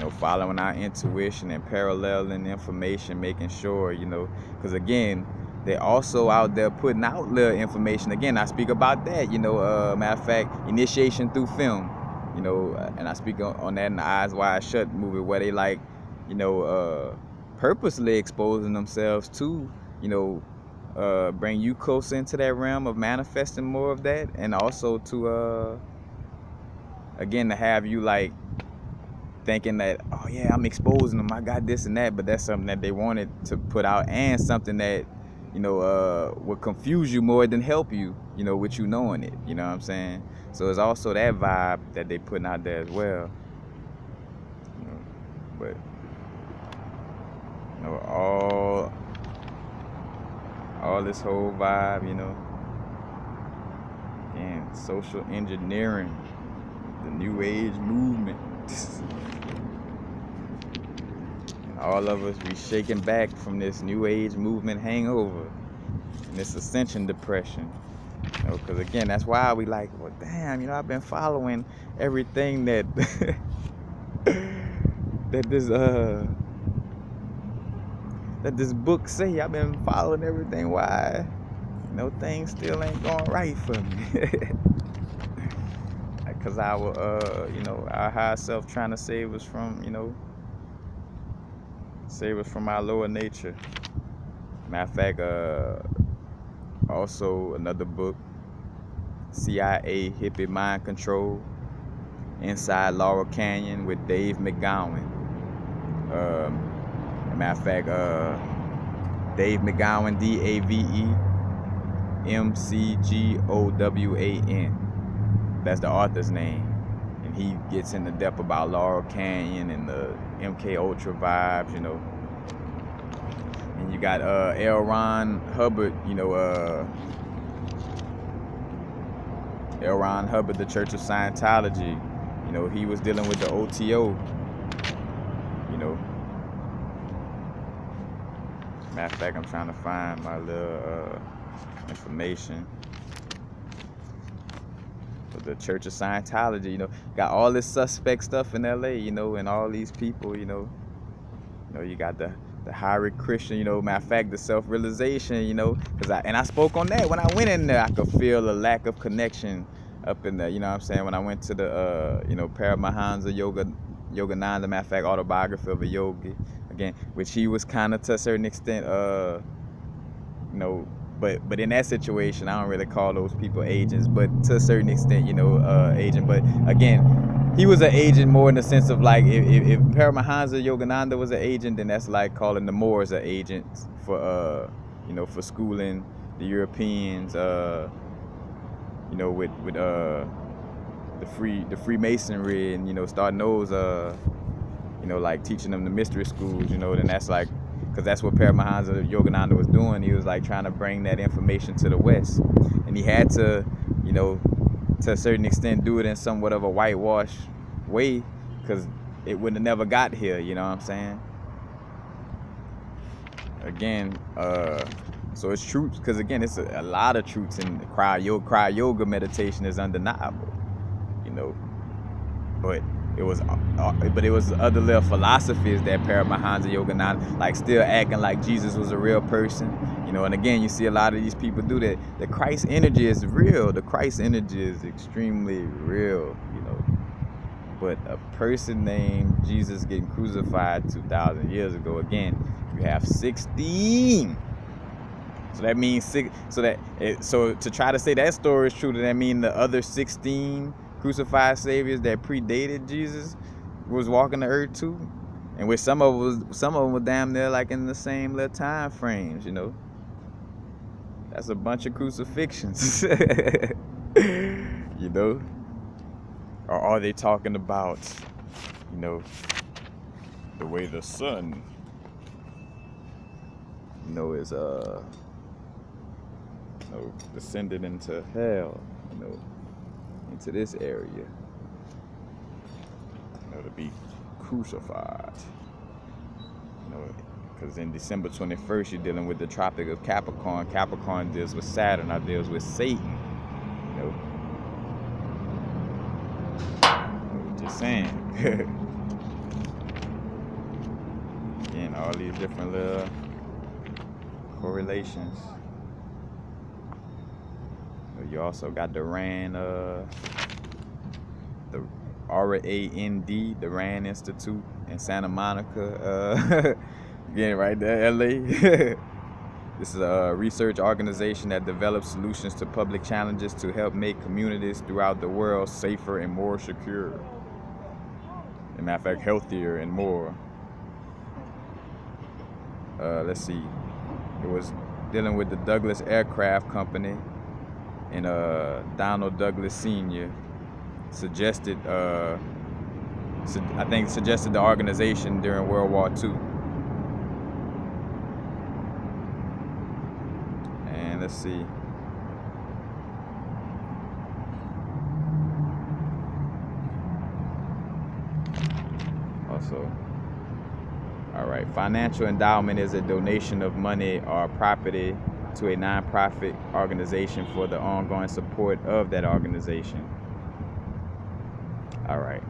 know, following our intuition and paralleling information, making sure, you know, because again, they're also out there putting out little information. Again, I speak about that, you know, matter of fact, initiation through film, you know, and I speak on that in the Eyes Wide Shut movie, where they like, you know, purposely exposing themselves to, you know, bring you closer into that realm of manifesting more of that, and also to, again, to have you like, thinking that, oh yeah, I'm exposing them, I got this and that, but that's something that they wanted to put out, and something that, you know, would confuse you more than help you, you know, with you knowing it, you know what I'm saying? So it's also that vibe that they putting out there as well, you know, but, you know, all this whole vibe, you know, again, social engineering, the new age movement. All of us be shaking back from this new age movement hangover and this ascension depression, you know, because again, that's why we like, well, damn, you know, I've been following everything that that this book say. I've been following everything. Why, you know, things still ain't going right for me? Because our you know, our higher self trying to save us from, you know, save us from our lower nature. Matter of fact, also another book, CIA Hippie Mind Control, Inside Laurel Canyon with Dave McGowan. Matter of fact, Dave McGowan, DAVE McGowan. That's the author's name. And he gets into depth about Laurel Canyon and the MK Ultra vibes, you know. And you got L. Ron Hubbard, you know, L. Ron Hubbard, the Church of Scientology. You know, he was dealing with the OTO, you know. Matter of fact, I'm trying to find my little information. But the Church of Scientology, you know, got all this suspect stuff in LA, you know, and all these people, you know. You know, you got the Hare Krishna, you know, matter of fact, the self-realization, you know, because I spoke on that when I went in there. I could feel a lack of connection up in there, you know what I'm saying? When I went to the, you know, Paramahansa Yogananda, matter of fact, autobiography of a yogi, again, which he was kind of to a certain extent, you know, but in that situation, I don't really call those people agents, but to a certain extent, you know, agent. But again, he was an agent more in the sense of like, if Paramahansa Yogananda was an agent, then that's like calling the Moors an agent for, you know, for schooling the Europeans, you know, with the Freemasonry, and, you know, starting those, you know, like teaching them the mystery schools, you know, then that's like, because that's what Paramahansa Yogananda was doing. He was like trying to bring that information to the West, and he had to, you know, to a certain extent do it in somewhat of a whitewash way, because it would have never got here, you know what I'm saying? Again, so it's truths, because again, it's a lot of truths in cry yoga meditation is undeniable, you know, but it was other little philosophies that Paramahansa Yogananda, like still acting like Jesus was a real person, you know. And again, you see a lot of these people do that. The Christ energy is real. The Christ energy is extremely real, you know. But a person named Jesus getting crucified 2,000 years ago, again, you have 16. So that means so to try to say that story is true, does that mean the other 16 crucified saviors that predated Jesus was walking the earth too? And with some of them were damn near like in the same little time frames, you know. That's a bunch of crucifixions. You know? Or are they talking about, you know, the way the sun, you know, is descended into hell, into this area, to be crucified, because in December 21st, you're dealing with the Tropic of Capricorn. Capricorn deals with Saturn, I deals with Satan, just saying. Again, all these different little correlations. You also got the RAND, the RAND, the RAND Institute in Santa Monica. Again, right there, LA. This is a research organization that develops solutions to public challenges to help make communities throughout the world safer and more secure. As a matter of fact, healthier and more. Let's see. It was dealing with the Douglas Aircraft Company, and Donald Douglas Sr. suggested, suggested the organization during World War II. And let's see. Also, all right, financial endowment is a donation of money or property to a nonprofit organization for the ongoing support of that organization. All right.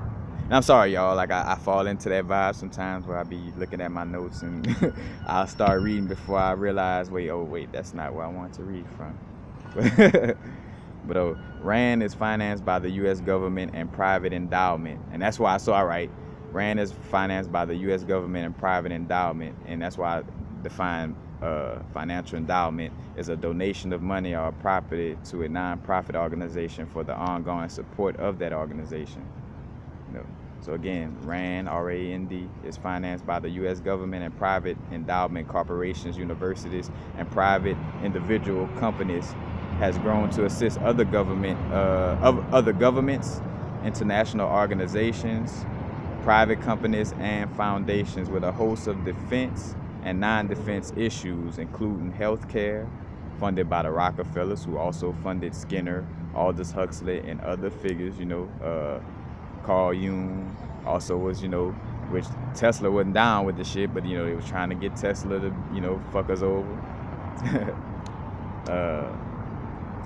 And I'm sorry, y'all. Like, I fall into that vibe sometimes where I be looking at my notes and I'll start reading before I realize, wait, that's not where I want to read from. But RAND is financed by the U.S. government and private endowment. And that's why all right, RAND is financed by the U.S. government and private endowment. And that's why I define financial endowment is a donation of money or property to a nonprofit organization for the ongoing support of that organization. So again, RAND, R-A-N-D, is financed by the U.S. government and private endowment corporations, universities, and private individual companies. Has grown to assist other governments, international organizations, private companies, and foundations with a host of defense and non-defense issues, including healthcare, funded by the Rockefellers, who also funded Skinner, Aldous Huxley, and other figures, Carl Jung also was, which Tesla wasn't down with the shit, but, they was trying to get Tesla to, fuck us over.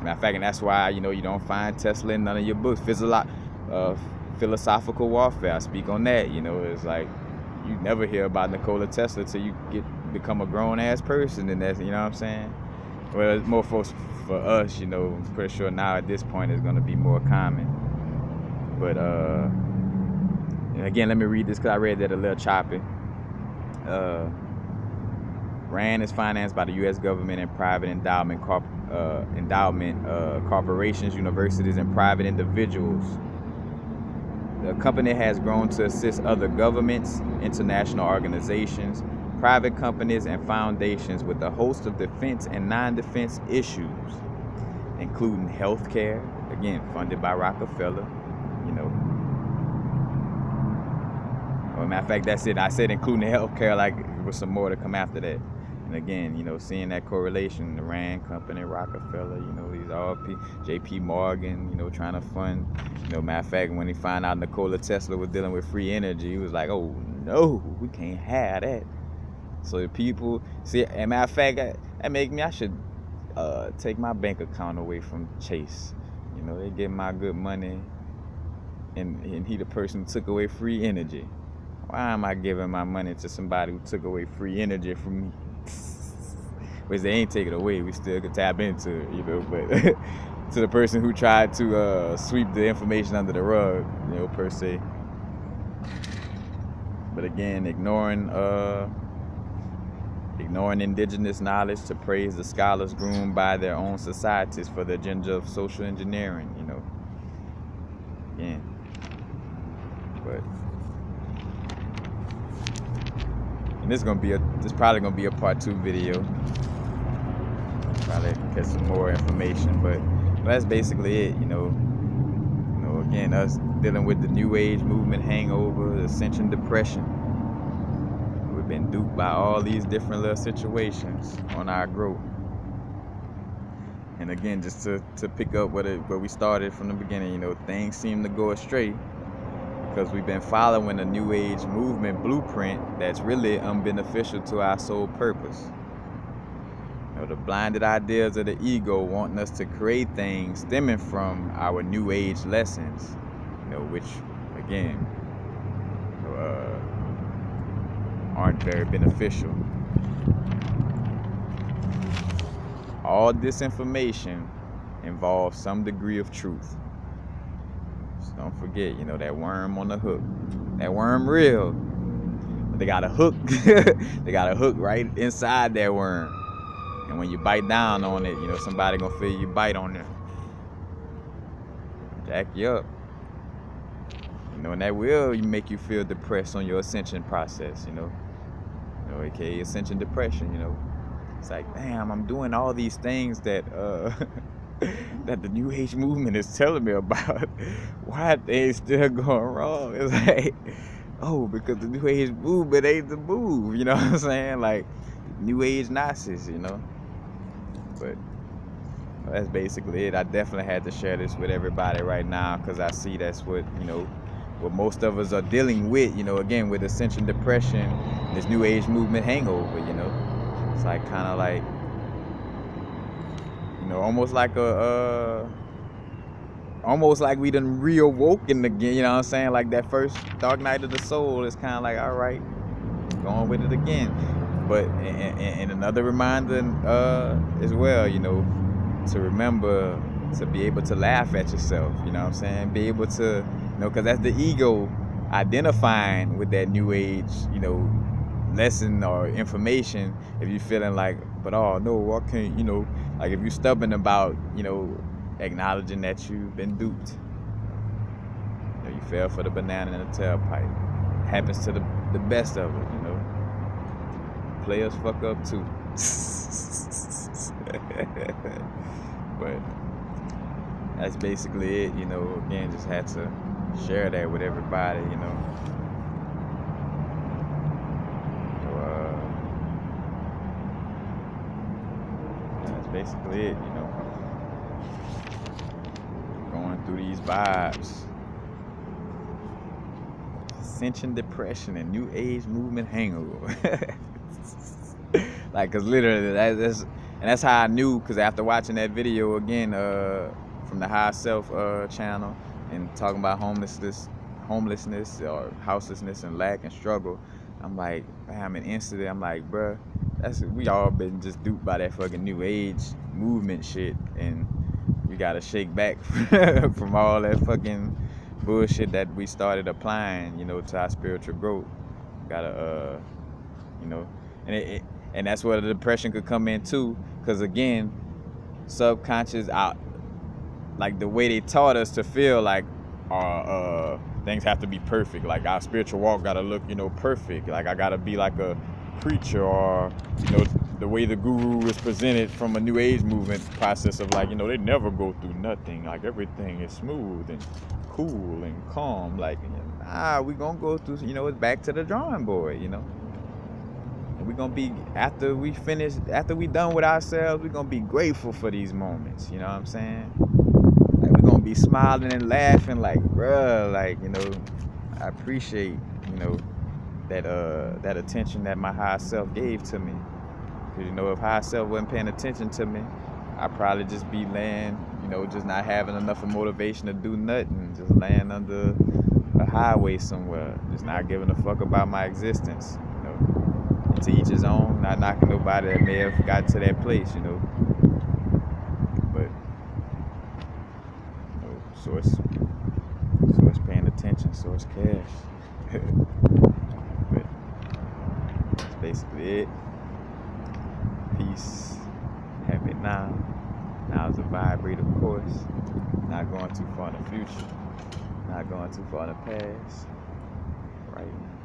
Matter of fact, and that's why, you don't find Tesla in none of your books. Philosophical warfare, I speak on that, it's like, you never hear about Nikola Tesla till you become a grown-ass person, and that's, you know what I'm saying? Well, it's more for us, I'm pretty sure now at this point it's going to be more common. But, and again, let me read this because I read that a little choppy. RAND is financed by the U.S. government and private endowment corporations, universities, and private individuals. The company has grown to assist other governments, international organizations, private companies, and foundations with a host of defense and non-defense issues, including healthcare, again, funded by Rockefeller, Well, matter of fact, that's it. I said including healthcare, like there was some more to come after that. And again, seeing that correlation, the RAND company, Rockefeller, these all J.P. Morgan, trying to fund, matter of fact, when he found out Nikola Tesla was dealing with free energy, he was like, oh no, we can't have that. So the people, see, and matter of fact, that make me, I should take my bank account away from Chase. They get my good money, and he the person who took away free energy. Why am I giving my money to somebody who took away free energy from me? Which they ain't take it away, we still could tap into it, but to the person who tried to sweep the information under the rug, per se. But again, ignoring indigenous knowledge to praise the scholars groomed by their own societies for the agenda of social engineering, Again. But and this probably gonna be a part 2 video. Probably get some more information, but that's basically it. Again, us dealing with the New Age movement, Hangover, Ascension, depression. We've been duped by all these different little situations on our growth. And again, just to pick up where we started from the beginning, you know, things seem to go astray because we've been following a new age movement blueprint that's really unbeneficial to our sole purpose. You know, the blinded ideas of the ego wanting us to create things stemming from our new age lessons, you know, which again aren't very beneficial. All disinformation involves some degree of truth. So don't forget, you know, that worm on the hook. That worm real. But they got a hook. They got a hook right inside that worm. And when you bite down on it, you know, somebody gonna feel you bite on there. Jack you up. You know, and that will make you feel depressed on your ascension process, you know, aka ascension depression, you know. It's like, damn, I'm doing all these things that that the new age movement is telling me about. Why are they still going wrong? It's like, oh, because the new age movement ain't the move, you know what I'm saying? Like new age Nazis, you know. But that's basically it. I definitely had to share this with everybody right now because I see that's what, you know, what most of us are dealing with, you know, again, with ascension depression, this new age movement hangover, you know. It's like kind of like, you know, almost like almost like we done reawoken again, you know what I'm saying? Like that first dark night of the soul is kind of like, all right, going with it again. But and another reminder as well, you know, to remember to be able to laugh at yourself, you know what I'm saying? Be able to, you know, because that's the ego identifying with that new age, you know, lesson or information. If you're feeling like, but oh no, I can't, you know, like if you're stubborn about, you know, acknowledging that you've been duped, you know, you fell for the banana in the tailpipe. It happens to the best of it, you know. Players fuck up too. But that's basically it, you know. Again, just had to share that with everybody, you know. That's basically it, you know. Going through these vibes. Ascension depression and new age movement hangover. Like, cause literally that's how I knew, cause after watching that video again from the High Self channel and talking about homelessness or houselessness and lack and struggle, I'm like, bam, an instant, I'm like, bruh, we all been just duped by that fucking new age movement shit, and we gotta shake back from all that fucking bullshit that we started applying, you know, to our spiritual growth. Gotta you know, and that's where the depression could come in too, because again, subconscious out, like the way they taught us to feel like things have to be perfect, like our spiritual walk gotta look, you know, perfect, like I gotta be like a preacher, or you know, the way the guru is presented from a new age movement process of like, you know, they never go through nothing, like everything is smooth and cool and calm, like, nah, we gonna go through, you know, it's back to the drawing board, you know. We're gonna be, after we done with ourselves, we're gonna be grateful for these moments, you know what I'm saying? Like, we're gonna be smiling and laughing like, bruh, like, you know, I appreciate, you know, that attention that my higher self gave to me. Because, you know, if higher self wasn't paying attention to me, I'd probably just be laying, you know, just not having enough of motivation to do nothing, just laying under a highway somewhere, just not giving a fuck about my existence, you know. To each his own, not knocking nobody that may have got to that place, you know. But, you know, source paying attention, source cash. But that's basically it. Peace. Have it now. Now is a vibrate, of course. Not going too far in the future. Not going too far in the past. Right now.